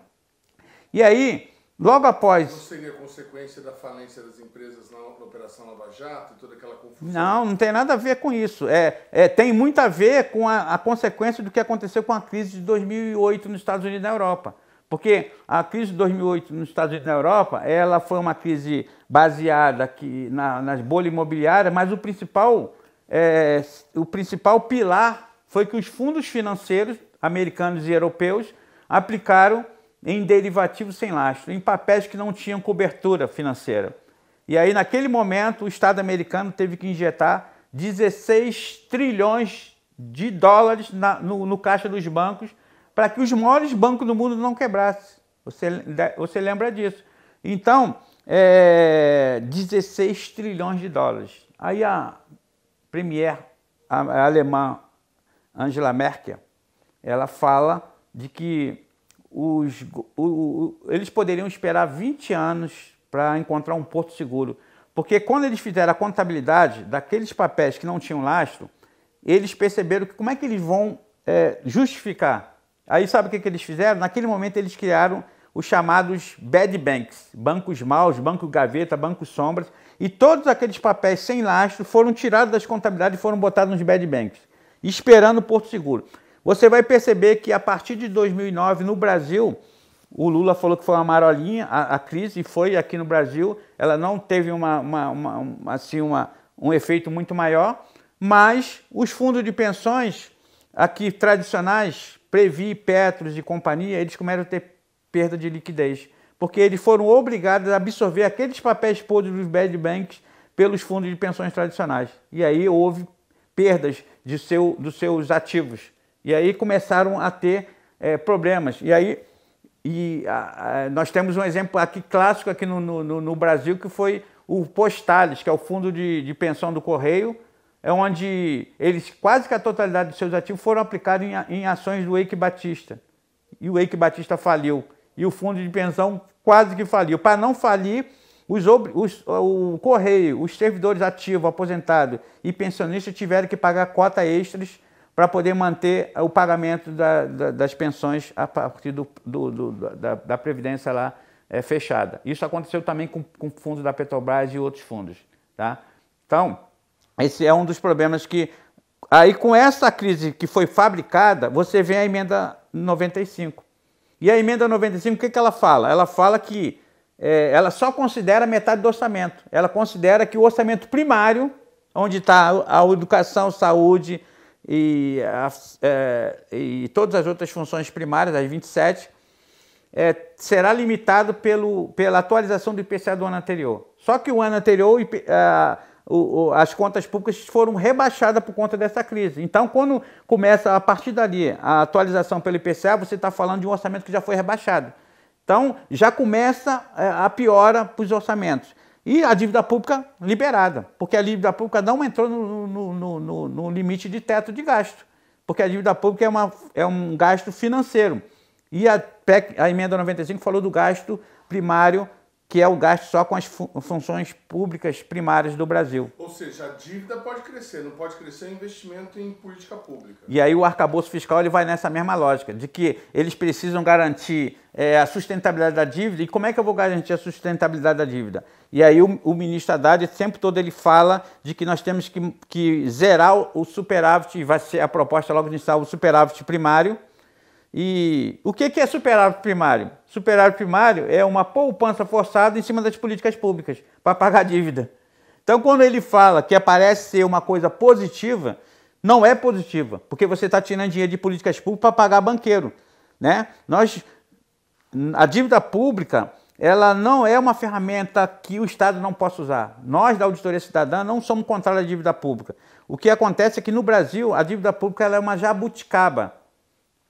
E aí, logo após... Não seria consequência da falência das empresas na Operação Lava Jato e toda aquela confusão? Não tem nada a ver com isso. Tem muito a ver com a consequência do que aconteceu com a crise de 2008 nos Estados Unidos e na Europa. Porque a crise de 2008 nos Estados Unidos e na Europa, ela foi uma crise baseada aqui nas bolhas imobiliárias, mas o principal pilar foi que os fundos financeiros americanos e europeus aplicaram em derivativos sem lastro, em papéis que não tinham cobertura financeira. E aí, naquele momento, o Estado americano teve que injetar 16 trilhões de dólares no caixa dos bancos para que os maiores bancos do mundo não quebrassem. Você lembra disso? Então, 16 trilhões de dólares. Aí a premier alemã Angela Merkel, ela fala de que eles poderiam esperar 20 anos para encontrar um porto seguro. Porque quando eles fizeram a contabilidade daqueles papéis que não tinham lastro, eles perceberam que como é que eles vão justificar. Aí sabe o que eles fizeram? Naquele momento eles criaram os chamados bad banks, bancos maus, banco gaveta, bancos sombras, e todos aqueles papéis sem lastro foram tirados das contabilidades e foram botados nos bad banks, esperando o porto seguro. Você vai perceber que a partir de 2009 no Brasil, o Lula falou que foi uma marolinha, a crise, e foi aqui no Brasil, ela não teve um efeito muito maior, mas os fundos de pensões aqui tradicionais, Previ, Petros e companhia, eles começaram a ter perda de liquidez, porque eles foram obrigados a absorver aqueles papéis podres dos bad banks pelos fundos de pensões tradicionais. E aí houve perdas dos seus ativos. E aí começaram a ter problemas. E aí nós temos um exemplo aqui clássico aqui no Brasil, que foi o Postales, que é o fundo de pensão do Correio, onde quase que a totalidade dos seus ativos foram aplicados em ações do Eike Batista. E o Eike Batista faliu. E o fundo de pensão quase que faliu. Para não falir, o Correio, os servidores ativos, aposentados e pensionistas tiveram que pagar cota extras para poder manter o pagamento das pensões a partir da Previdência lá fechada. Isso aconteceu também com o fundo da Petrobras e outros fundos. Tá? Então, esse é um dos problemas que... Aí, com essa crise que foi fabricada, você vê a emenda 95. E a emenda 95, o que ela fala? Ela fala que ela só considera metade do orçamento. Ela considera que o orçamento primário, onde está a educação, saúde e todas as outras funções primárias, as 27, será limitado pela atualização do IPCA do ano anterior. Só que o ano anterior, as contas públicas foram rebaixadas por conta dessa crise. Então, quando começa, a partir dali, a atualização pelo IPCA, você está falando de um orçamento que já foi rebaixado. Então, já começa a piora para os orçamentos. E a dívida pública liberada, porque a dívida pública não entrou no limite de teto de gasto, porque a dívida pública é um gasto financeiro. E a emenda 95 falou do gasto primário que é o gasto só com as funções públicas primárias do Brasil. Ou seja, a dívida pode crescer, não pode crescer o investimento em política pública. E aí o arcabouço fiscal ele vai nessa mesma lógica, de que eles precisam garantir a sustentabilidade da dívida. E como é que eu vou garantir a sustentabilidade da dívida? E aí o ministro Haddad, o tempo todo ele fala de que nós temos que zerar o superávit, vai ser a proposta logo inicial, o superávit primário. E o que é superávit primário? Superávit primário é uma poupança forçada em cima das políticas públicas para pagar a dívida. Então, quando ele fala que parece ser uma coisa positiva, não é positiva, porque você está tirando dinheiro de políticas públicas para pagar banqueiro, né? A dívida pública, ela não é uma ferramenta que o Estado não possa usar. Nós, da Auditoria Cidadã, não somos contra a dívida pública. O que acontece é que no Brasil, a dívida pública ela é uma jabuticaba.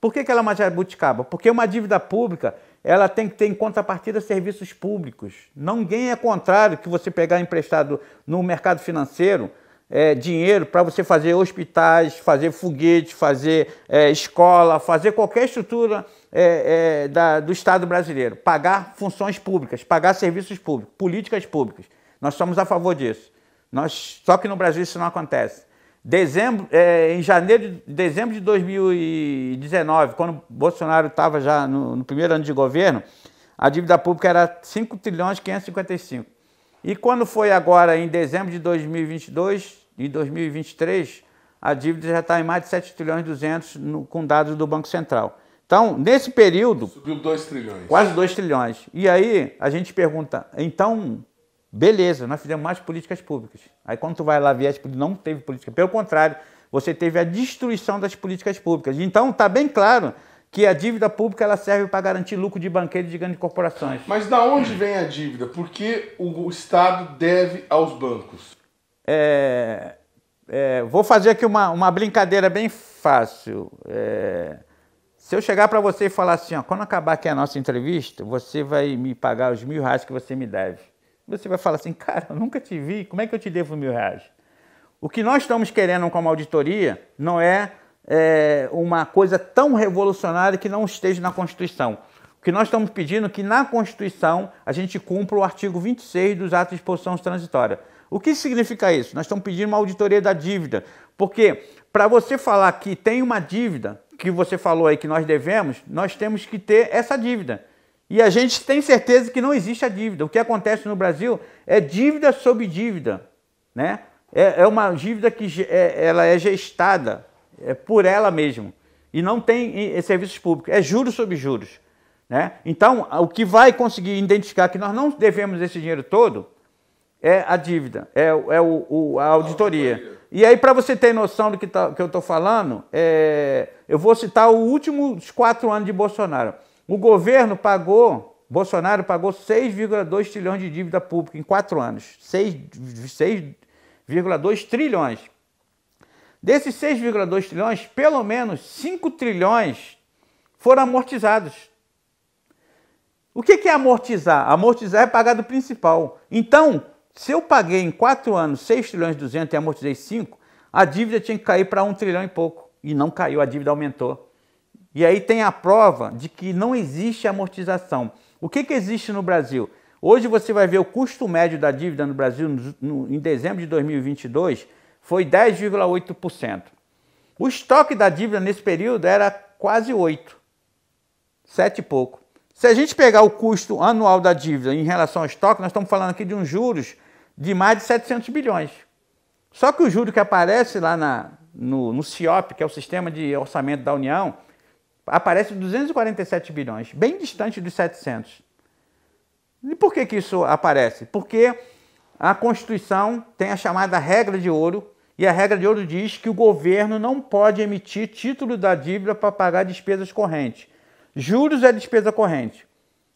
Por que ela é uma jabuticaba? Porque uma dívida pública ela tem que ter em contrapartida serviços públicos. Ninguém é contrário que você pegar emprestado no mercado financeiro dinheiro para você fazer hospitais, fazer foguete, fazer escola, fazer qualquer estrutura do Estado brasileiro. Pagar funções públicas, pagar serviços públicos, políticas públicas. Nós somos a favor disso. Só que no Brasil isso não acontece. Em dezembro de 2019, quando Bolsonaro estava já no primeiro ano de governo, a dívida pública era 5 trilhões 555. E quando foi agora em dezembro de 2022 e 2023, a dívida já está em mais de 7 trilhões 200 com dados do Banco Central. Então, nesse período... Subiu 2 trilhões. Quase 2 trilhões. E aí a gente pergunta, então... Beleza, nós fizemos mais políticas públicas. Aí quando tu vai lá ver, não teve política. Pelo contrário, você teve a destruição das políticas públicas. Então está bem claro que a dívida pública ela serve para garantir lucro de banqueiros e de grandes corporações. Mas da onde vem a dívida? Por que o Estado deve aos bancos? Vou fazer aqui uma brincadeira bem fácil. Se eu chegar para você e falar assim, ó, quando acabar aqui a nossa entrevista, você vai me pagar os R$1.000 que você me deve. Você vai falar assim, cara, eu nunca te vi, como é que eu te devo R$1.000? O que nós estamos querendo como auditoria não é uma coisa tão revolucionária que não esteja na Constituição. O que nós estamos pedindo é que na Constituição a gente cumpra o artigo 26 dos atos de disposição transitória. O que significa isso? Nós estamos pedindo uma auditoria da dívida, porque para você falar que tem uma dívida, que você falou aí que nós devemos, nós temos que ter essa dívida. E a gente tem certeza que não existe a dívida. O que acontece no Brasil é dívida sobre dívida, né? É uma dívida que ela é gestada por ela mesma e não tem serviços públicos. É juros sobre juros, né? Então, o que vai conseguir identificar que nós não devemos esse dinheiro todo é a dívida, a auditoria. E aí, para você ter noção do que eu estou falando, eu vou citar os últimos 4 anos de Bolsonaro. O governo Bolsonaro pagou 6,2 trilhões de dívida pública em 4 anos. 6,2 trilhões. Desses 6,2 trilhões, pelo menos 5 trilhões foram amortizados. O que é amortizar? Amortizar é pagar do principal. Então, se eu paguei em 4 anos 6 trilhões e 200 e amortizei 5, a dívida tinha que cair para 1 trilhão e pouco. E não caiu, a dívida aumentou. E aí tem a prova de que não existe amortização. O que existe no Brasil? Hoje você vai ver o custo médio da dívida no Brasil em dezembro de 2022 foi 10,8%. O estoque da dívida nesse período era quase 8, 7 e pouco. Se a gente pegar o custo anual da dívida em relação ao estoque, nós estamos falando aqui de uns juros de mais de 700 bilhões. Só que o juro que aparece lá no CIOP, que é o Sistema de Orçamento da União, aparece 247 bilhões, bem distante dos 700. E por que isso aparece? Porque a Constituição tem a chamada regra de ouro, e a regra de ouro diz que o governo não pode emitir título da dívida para pagar despesas correntes. Juros é despesa corrente.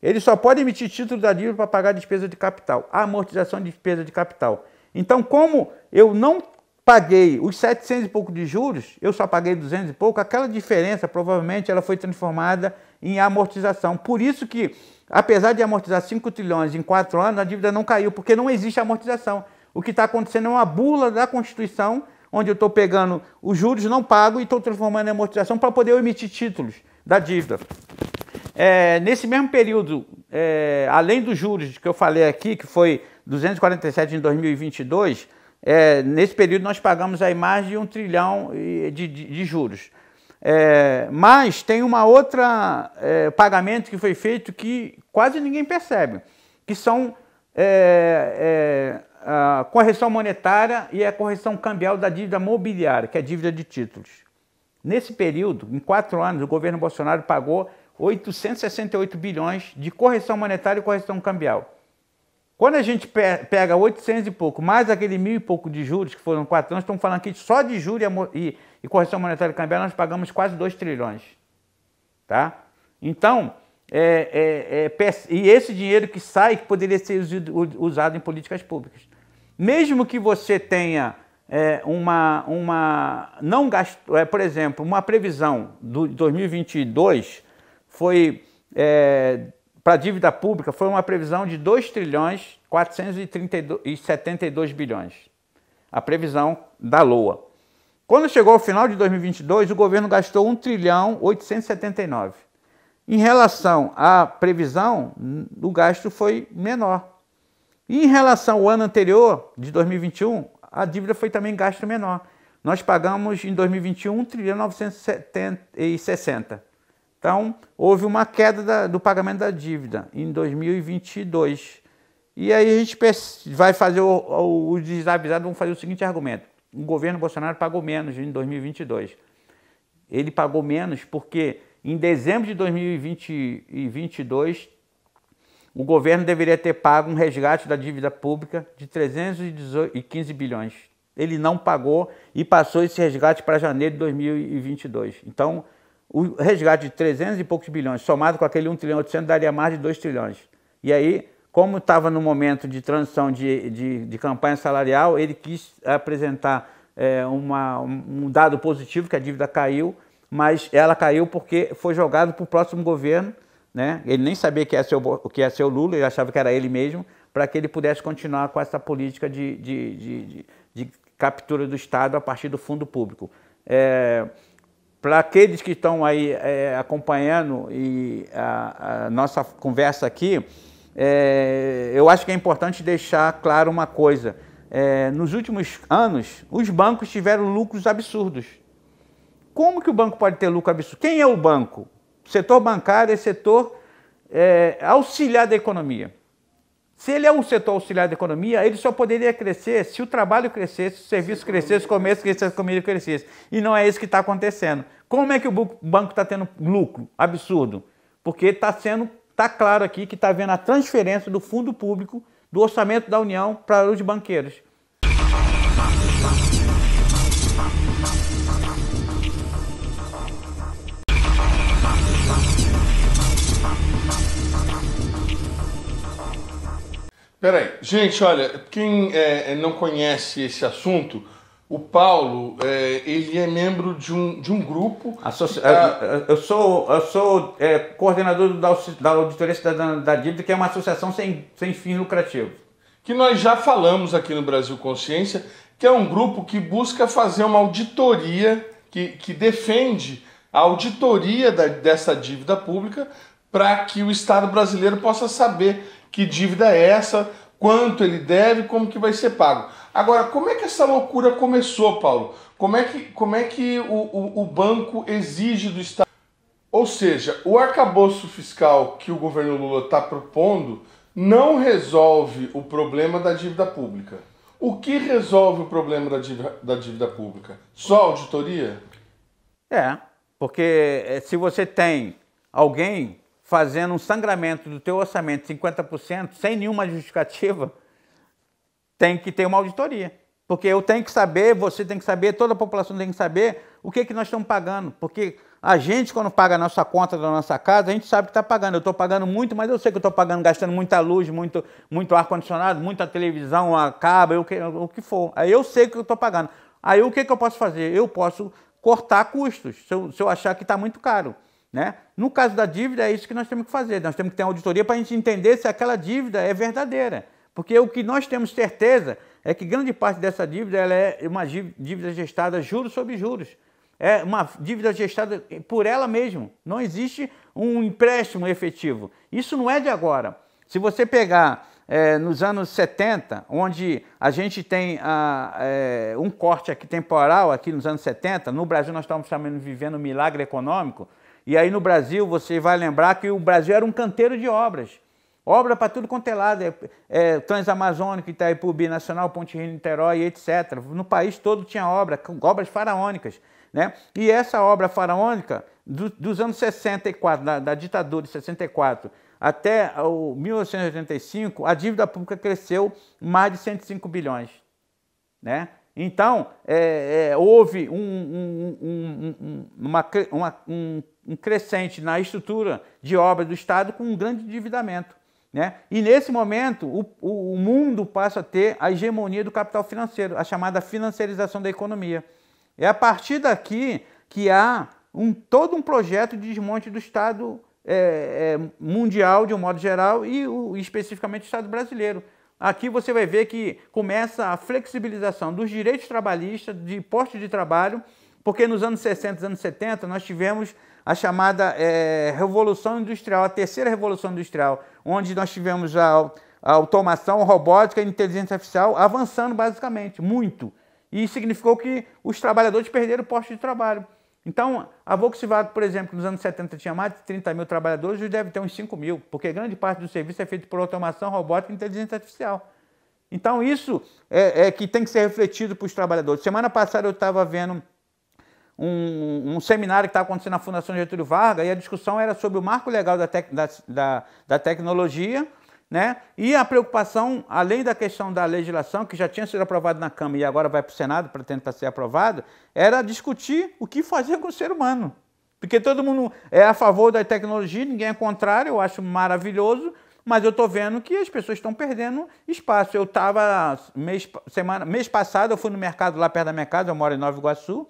Ele só pode emitir título da dívida para pagar despesa de capital, a amortização de despesa de capital. Então, como eu não paguei os 700 e pouco de juros, eu só paguei 200 e pouco, aquela diferença provavelmente ela foi transformada em amortização. Por isso que, apesar de amortizar 5 trilhões em 4 anos, a dívida não caiu, porque não existe amortização. O que está acontecendo é uma bula da Constituição, onde eu estou pegando os juros, não pago e estou transformando em amortização para poder emitir títulos da dívida. Nesse mesmo período, além dos juros que eu falei aqui, que foi 247 em 2022, nesse período nós pagamos aí mais de 1 trilhão de juros. Mas tem uma outra pagamento que foi feito que quase ninguém percebe, que são a correção monetária e a correção cambial da dívida mobiliária, que é a dívida de títulos. Nesse período, em 4 anos, o governo Bolsonaro pagou 868 bilhões de correção monetária e correção cambial. Quando a gente pega 800 e pouco, mais aquele 1.000 e pouco de juros, que foram 4 anos, estamos falando aqui só de juros e correção monetária e cambial, nós pagamos quase 2 trilhões. Tá? Então, e esse dinheiro que sai, que poderia ser usado em políticas públicas. Mesmo que você tenha não gasto, por exemplo, uma previsão do 2022 foi para a dívida pública foi uma previsão de 2 trilhões 472 bilhões. A previsão da LOA. Quando chegou ao final de 2022, o governo gastou 1 trilhão 879. Em relação à previsão, o gasto foi menor. E em relação ao ano anterior, de 2021, a dívida foi também gasto menor. Nós pagamos em 2021 1 trilhão 960. Então, houve uma queda do pagamento da dívida em 2022. E aí a gente vai fazer os desavisados vão fazer o seguinte argumento. O governo Bolsonaro pagou menos em 2022. Ele pagou menos porque em dezembro de 2022, o governo deveria ter pago um resgate da dívida pública de 315 bilhões. Ele não pagou e passou esse resgate para janeiro de 2022. Então, o resgate de 300 e poucos bilhões, somado com aquele 1 trilhão 800, daria mais de 2 trilhões. E aí, como estava no momento de transição de campanha salarial, ele quis apresentar um dado positivo, que a dívida caiu, mas ela caiu porque foi jogado para o próximo governo, né? Ele nem sabia que ia ser o Lula, ele achava que era ele mesmo, para que ele pudesse continuar com essa política de captura do Estado a partir do fundo público. Para aqueles que estão aí acompanhando a nossa conversa aqui, eu acho que é importante deixar claro uma coisa. Nos últimos anos, os bancos tiveram lucros absurdos. Como que o banco pode ter lucro absurdo? Quem é o banco? O setor bancário é setor auxiliar da economia. Se ele é um setor auxiliar da economia, ele só poderia crescer se o trabalho crescesse, se o serviço crescesse, se o comércio crescesse, se a comida crescesse. E não é isso que está acontecendo. Como é que o banco está tendo lucro absurdo? Porque está claro aqui que está havendo a transferência do fundo público, do orçamento da União para os banqueiros. Peraí, gente, olha, quem não conhece esse assunto, o Paulo, ele é membro de um grupo... Eu sou coordenador da Auditoria Cidadã da Dívida, que é uma associação sem fim lucrativo. Que nós já falamos aqui no Brasil Consciência, que é um grupo que busca fazer uma auditoria, que defende a auditoria dessa dívida pública, para que o Estado brasileiro possa saber que dívida é essa, quanto ele deve, como que vai ser pago. Agora, como é que essa loucura começou, Paulo? Como é que o banco exige do Estado? Ou seja, o arcabouço fiscal que o governo Lula está propondo não resolve o problema da dívida pública. O que resolve o problema da dívida pública? Só auditoria? Porque se você tem alguém fazendo um sangramento do teu orçamento de 50%, sem nenhuma justificativa, tem que ter uma auditoria. Porque eu tenho que saber, você tem que saber, toda a população tem que saber o que nós estamos pagando. Porque a gente, quando paga a nossa conta da nossa casa, a gente sabe que está pagando. Eu estou pagando muito, mas eu sei que eu estou pagando, gastando muita luz, muito ar-condicionado, muita televisão, a cabo, o que for. Aí eu sei que eu estou pagando. Aí o que eu posso fazer? Eu posso cortar custos, se eu achar que está muito caro. Né? No caso da dívida, é isso que nós temos que fazer. Nós temos que ter uma auditoria para a gente entender se aquela dívida é verdadeira. Porque o que nós temos certeza é que grande parte dessa dívida ela é uma dívida gestada juros sobre juros. é uma dívida gestada por ela mesma. Não existe um empréstimo efetivo. Isso não é de agora. Se você pegar nos anos 70, onde a gente tem um corte aqui temporal, aqui nos anos 70, no Brasil nós estamos vivendo um milagre econômico, e aí no Brasil você vai lembrar que o Brasil era um canteiro de obras. Obra para tudo quanto é lado, Transamazônica, Itaipu, Nacional, Ponte Rio-Niterói, etc. No país todo tinha obras faraônicas, né? E essa obra faraônica, dos anos 64, da ditadura de 64 até 1985, a dívida pública cresceu mais de 105 bilhões. Né? Então, houve um crescente na estrutura de obras do Estado com um grande endividamento. Né? E nesse momento, o mundo passa a ter a hegemonia do capital financeiro, a chamada financiarização da economia. É a partir daqui que há todo um projeto de desmonte do Estado mundial, de um modo geral, e especificamente o Estado brasileiro. Aqui você vai ver que começa a flexibilização dos direitos trabalhistas, de postos de trabalho, porque nos anos 60 e anos 70 nós tivemos a chamada Revolução Industrial, a terceira Revolução Industrial, onde nós tivemos a automação, a robótica e a inteligência artificial avançando basicamente, muito. E significou que os trabalhadores perderam o posto de trabalho. Então, a Volkswagen, por exemplo, nos anos 70 tinha mais de 30 mil trabalhadores, hoje deve ter uns 5 mil, porque grande parte do serviço é feito por automação, robótica e inteligência artificial. Então, isso é que tem que ser refletido para os trabalhadores. Semana passada eu estava vendo um seminário que estava acontecendo na Fundação Getúlio Vargas, e a discussão era sobre o marco legal da tecnologia, né? E a preocupação, além da questão da legislação, que já tinha sido aprovada na Câmara e agora vai para o Senado para tentar ser aprovado, era discutir o que fazer com o ser humano. Porque todo mundo é a favor da tecnologia, ninguém é contrário, eu acho maravilhoso, mas eu estou vendo que as pessoas estão perdendo espaço. Eu estava, mês passado, eu fui no mercado lá perto da minha casa, eu moro em Nova Iguaçu,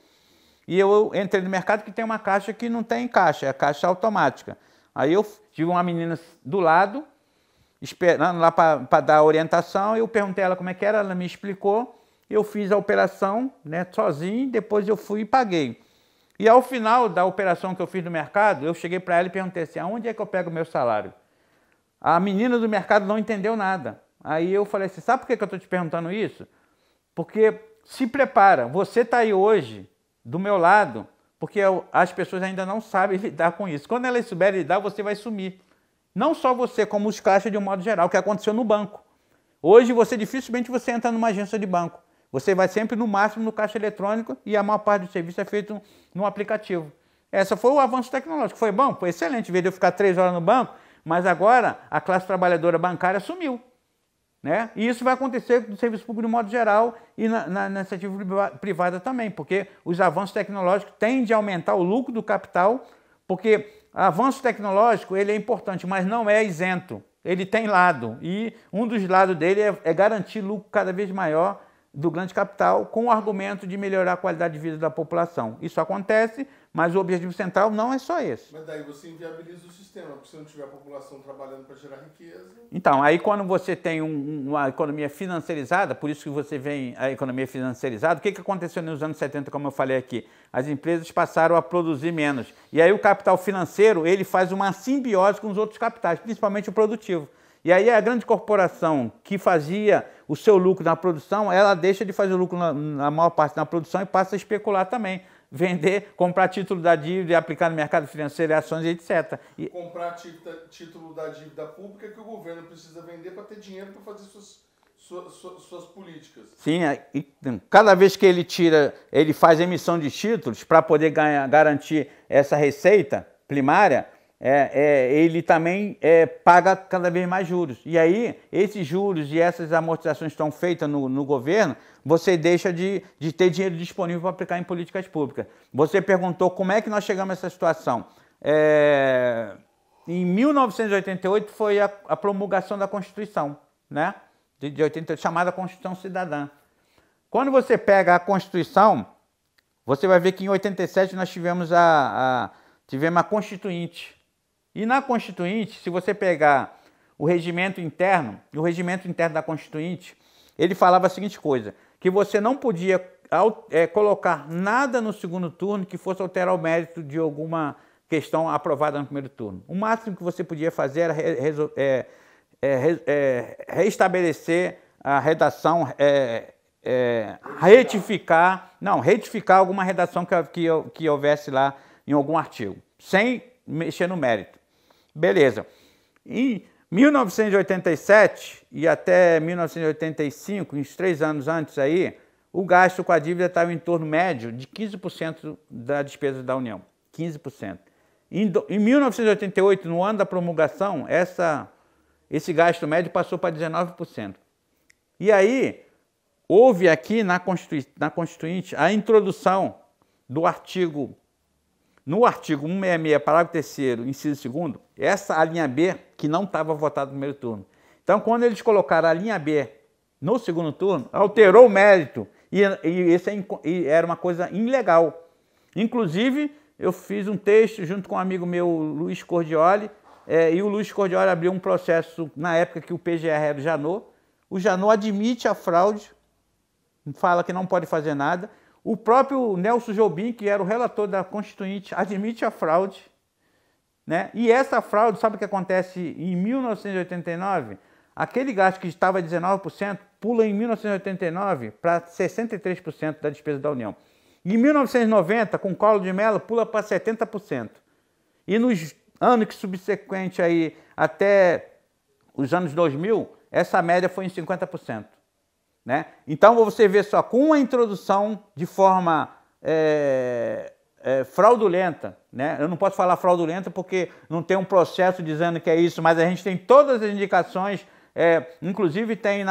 e eu entrei no mercado que tem uma caixa que não tem caixa, é a caixa automática. Aí eu tive uma menina do lado, esperando lá para dar orientação, eu perguntei a ela como é que era, ela me explicou, eu fiz a operação, né, sozinho, depois eu fui e paguei. E ao final da operação que eu fiz no mercado, eu cheguei para ela e perguntei assim, aonde é que eu pego o meu salário? A menina do mercado não entendeu nada. Aí eu falei assim, sabe por que eu estou te perguntando isso? Porque se prepara, você está aí hoje, do meu lado, porque as pessoas ainda não sabem lidar com isso. Quando elas souberem lidar, você vai sumir. Não só você, como os caixas de um modo geral, que aconteceu no banco. Hoje, dificilmente você entra numa agência de banco. Você vai sempre, no máximo, no caixa eletrônico e a maior parte do serviço é feito no aplicativo. Esse foi o avanço tecnológico. Foi bom? Foi excelente. Em vez de eu ficar 3 horas no banco, mas agora a classe trabalhadora bancária sumiu. Né? E isso vai acontecer no serviço público de modo geral e na iniciativa privada também, porque os avanços tecnológicos tendem a aumentar o lucro do capital, porque avanço tecnológico ele é importante, mas não é isento. Ele tem lado, e um dos lados dele é garantir lucro cada vez maior do grande capital, com o argumento de melhorar a qualidade de vida da população. Isso acontece, mas o objetivo central não é só esse. Mas daí você inviabiliza o sistema, porque se não tiver a população trabalhando para gerar riqueza... Então, aí quando você tem uma economia financiarizada, por isso que você vem a economia financiarizada, o que aconteceu nos anos 70, como eu falei aqui? As empresas passaram a produzir menos. E aí o capital financeiro, ele faz uma simbiose com os outros capitais, principalmente o produtivo. E aí a grande corporação que fazia o seu lucro na produção, ela deixa de fazer o lucro na maior parte na produção e passa a especular também. Vender, comprar título da dívida e aplicar no mercado financeiro, ações, etc. Comprar título da dívida pública que o governo precisa vender para ter dinheiro para fazer suas políticas. Sim, cada vez que ele faz emissão de títulos para poder garantir essa receita primária, ele também paga cada vez mais juros. E aí, esses juros e essas amortizações estão feitas no governo, você deixa de ter dinheiro disponível para aplicar em políticas públicas. Você perguntou como é que nós chegamos a essa situação. Em 1988 foi a promulgação da Constituição, né? De 88, chamada Constituição Cidadã. Quando você pega a Constituição, você vai ver que em 87 nós tivemos a Constituinte. E na Constituinte, se você pegar o regimento interno da Constituinte, ele falava a seguinte coisa, que você não podia colocar nada no segundo turno que fosse alterar o mérito de alguma questão aprovada no primeiro turno. O máximo que você podia fazer era reestabelecer a redação, retificar alguma redação que houvesse lá em algum artigo, sem mexer no mérito. Beleza. Em 1987 e até 1985, uns 3 anos antes aí, o gasto com a dívida estava em torno médio de 15% da despesa da União. 15%. Em 1988, no ano da promulgação, esse gasto médio passou para 19%. E aí, houve aqui na Constituinte a introdução do artigo, no artigo 166, parágrafo 3º, inciso 2º, essa a linha B que não estava votada no primeiro turno. Então, quando eles colocaram a linha B no segundo turno, alterou o mérito e era uma coisa ilegal. Inclusive, eu fiz um texto junto com um amigo meu, Luiz Cordioli, e o Luiz Cordioli abriu um processo na época que o PGR era o Janot. O Janot admite a fraude, fala que não pode fazer nada. O próprio Nelson Jobim, que era o relator da Constituinte, admite a fraude, né? E essa fraude, sabe o que acontece em 1989? Aquele gasto que estava 19% pula em 1989 para 63% da despesa da União. Em 1990, com Collor de Mello, pula para 70%. E nos anos subsequentes aí, até os anos 2000, essa média foi em 50%. Né? Então, você vê só, com a introdução de forma fraudulenta, né? Eu não posso falar fraudulenta porque não tem um processo dizendo que é isso, mas a gente tem todas as indicações, inclusive tem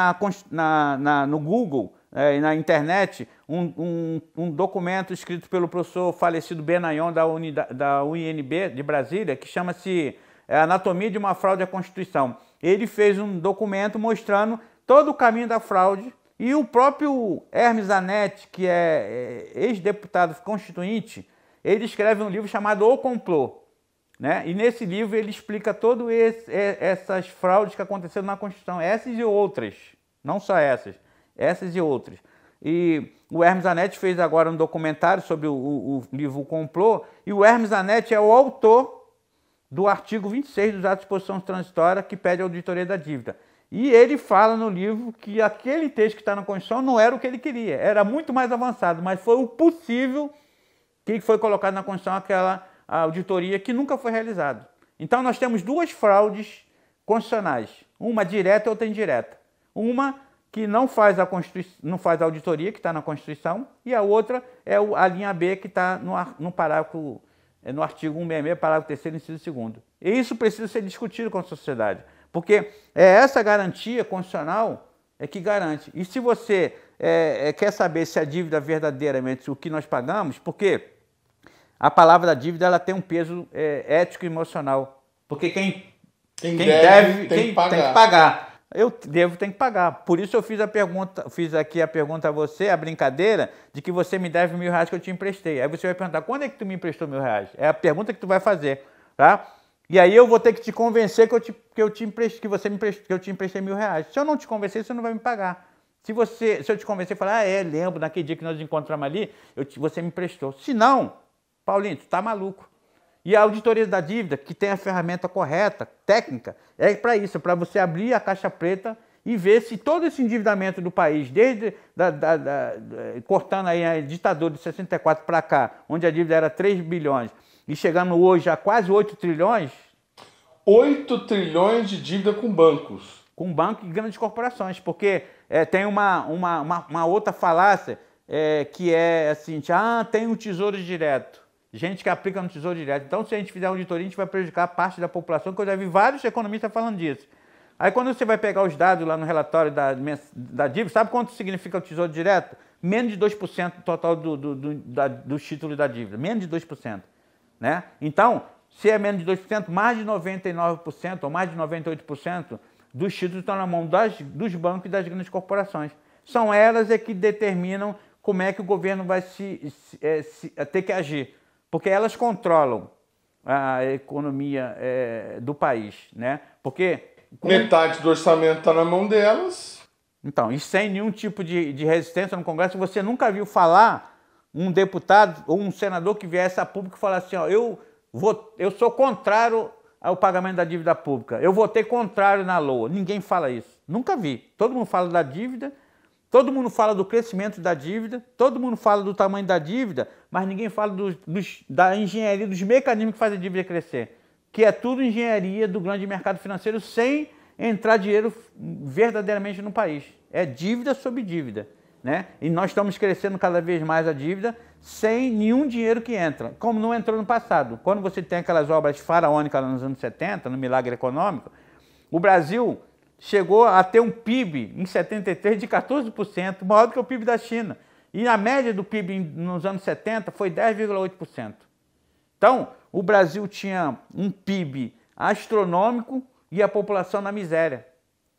no Google e na internet um documento escrito pelo professor falecido Benayon da UNB de Brasília, que chama-se Anatomia de uma Fraude à Constituição. Ele fez um documento mostrando todo o caminho da fraude. E o próprio Hermes Zanetti, que é ex-deputado constituinte, ele escreve um livro chamado O Complô, né? E nesse livro ele explica todas essas fraudes que aconteceram na Constituição, essas e outras, não só essas e outras. E o Hermes Zanetti fez agora um documentário sobre o livro O Complô, e o Hermes Zanetti é o autor do artigo 26 dos atos de disposição transitória que pede a auditoria da dívida. E ele fala no livro que aquele texto que está na Constituição não era o que ele queria, era muito mais avançado, mas foi o possível que foi colocado na Constituição, aquela auditoria que nunca foi realizada. Então nós temos duas fraudes constitucionais, uma direta e outra indireta. Uma que não faz a auditoria, que está na Constituição, e a outra é a linha B, que está no artigo 166, parágrafo 3º, inciso 2º. E isso precisa ser discutido com a sociedade. Porque é essa garantia constitucional que garante. E se você quer saber se a dívida é verdadeiramente o que nós pagamos, porque a palavra da dívida ela tem um peso ético e emocional. Porque quem deve tem que pagar. Eu tenho que pagar. Por isso eu fiz aqui a pergunta a você, a brincadeira, de que você me deve R$1.000 que eu te emprestei. Aí você vai perguntar, quando é que tu me emprestou R$1.000? É a pergunta que tu vai fazer, tá? E aí eu vou ter que te convencer que eu te emprestei R$1.000. Se eu não te convencer, você não vai me pagar. Se eu te convencer e falar, lembro, naquele dia que nós nos encontramos ali, você me emprestou. Se não, Paulinho, tu tá maluco. E a auditoria da dívida, que tem a ferramenta correta, técnica, é para isso, para você abrir a caixa preta e ver se todo esse endividamento do país, desde cortando aí a ditadura de 64 para cá, onde a dívida era 3 bilhões, e chegando hoje a quase 8 trilhões... 8 trilhões de dívida com bancos. Com banco e grandes corporações, porque tem uma outra falácia que é assim, tem um tesouro direto. Gente que aplica no tesouro direto. Então, se a gente fizer auditoria, a gente vai prejudicar parte da população, que eu já vi vários economistas falando disso. Aí, quando você vai pegar os dados lá no relatório da dívida, sabe quanto significa o tesouro direto? Menos de 2% do total dos títulos da dívida. Menos de 2%. Né? Então, se é menos de 2%, mais de 99% ou mais de 98% dos títulos estão na mão dos bancos e das grandes corporações. São elas que determinam como é que o governo vai ter que agir, porque elas controlam a economia do país. Né? Porque metade do orçamento está na mão delas. Então, e sem nenhum tipo de resistência no Congresso, você nunca viu falar um deputado ou um senador que viesse a público e falasse assim, ó, eu sou contrário ao pagamento da dívida pública, eu votei contrário na LOA. Ninguém fala isso. Nunca vi. Todo mundo fala da dívida, todo mundo fala do crescimento da dívida, todo mundo fala do tamanho da dívida, mas ninguém fala da engenharia, dos mecanismos que fazem a dívida crescer, que é tudo engenharia do grande mercado financeiro sem entrar dinheiro verdadeiramente no país. É dívida sobre dívida, né? E nós estamos crescendo cada vez mais a dívida sem nenhum dinheiro que entra, como não entrou no passado. Quando você tem aquelas obras faraônicas nos anos 70, no milagre econômico, o Brasil chegou a ter um PIB em 73 de 14%, maior do que o PIB da China. E a média do PIB nos anos 70 foi 10,8%. Então, o Brasil tinha um PIB astronômico e a população na miséria.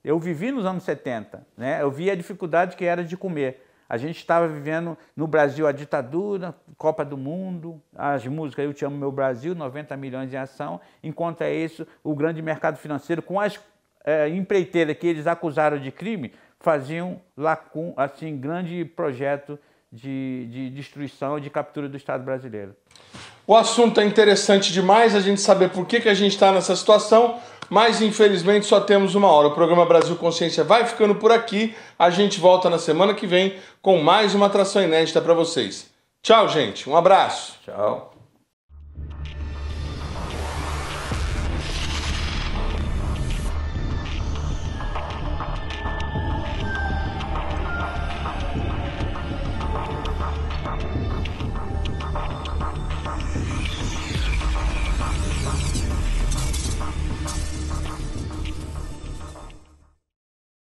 Eu vivi nos anos 70, né? Eu vi a dificuldade que era de comer. A gente estava vivendo no Brasil a ditadura, Copa do Mundo, as músicas Eu Te Amo Meu Brasil, 90 milhões em ação, enquanto é isso, o grande mercado financeiro, com as empreiteiras que eles acusaram de crime, faziam lá com assim, grande projeto de destruição e de captura do Estado brasileiro. O assunto é interessante demais, a gente saber por que a gente está nessa situação, mas infelizmente só temos uma hora. O programa Brasil Consciência vai ficando por aqui. A gente volta na semana que vem com mais uma atração inédita para vocês. Tchau, gente. Um abraço. Tchau.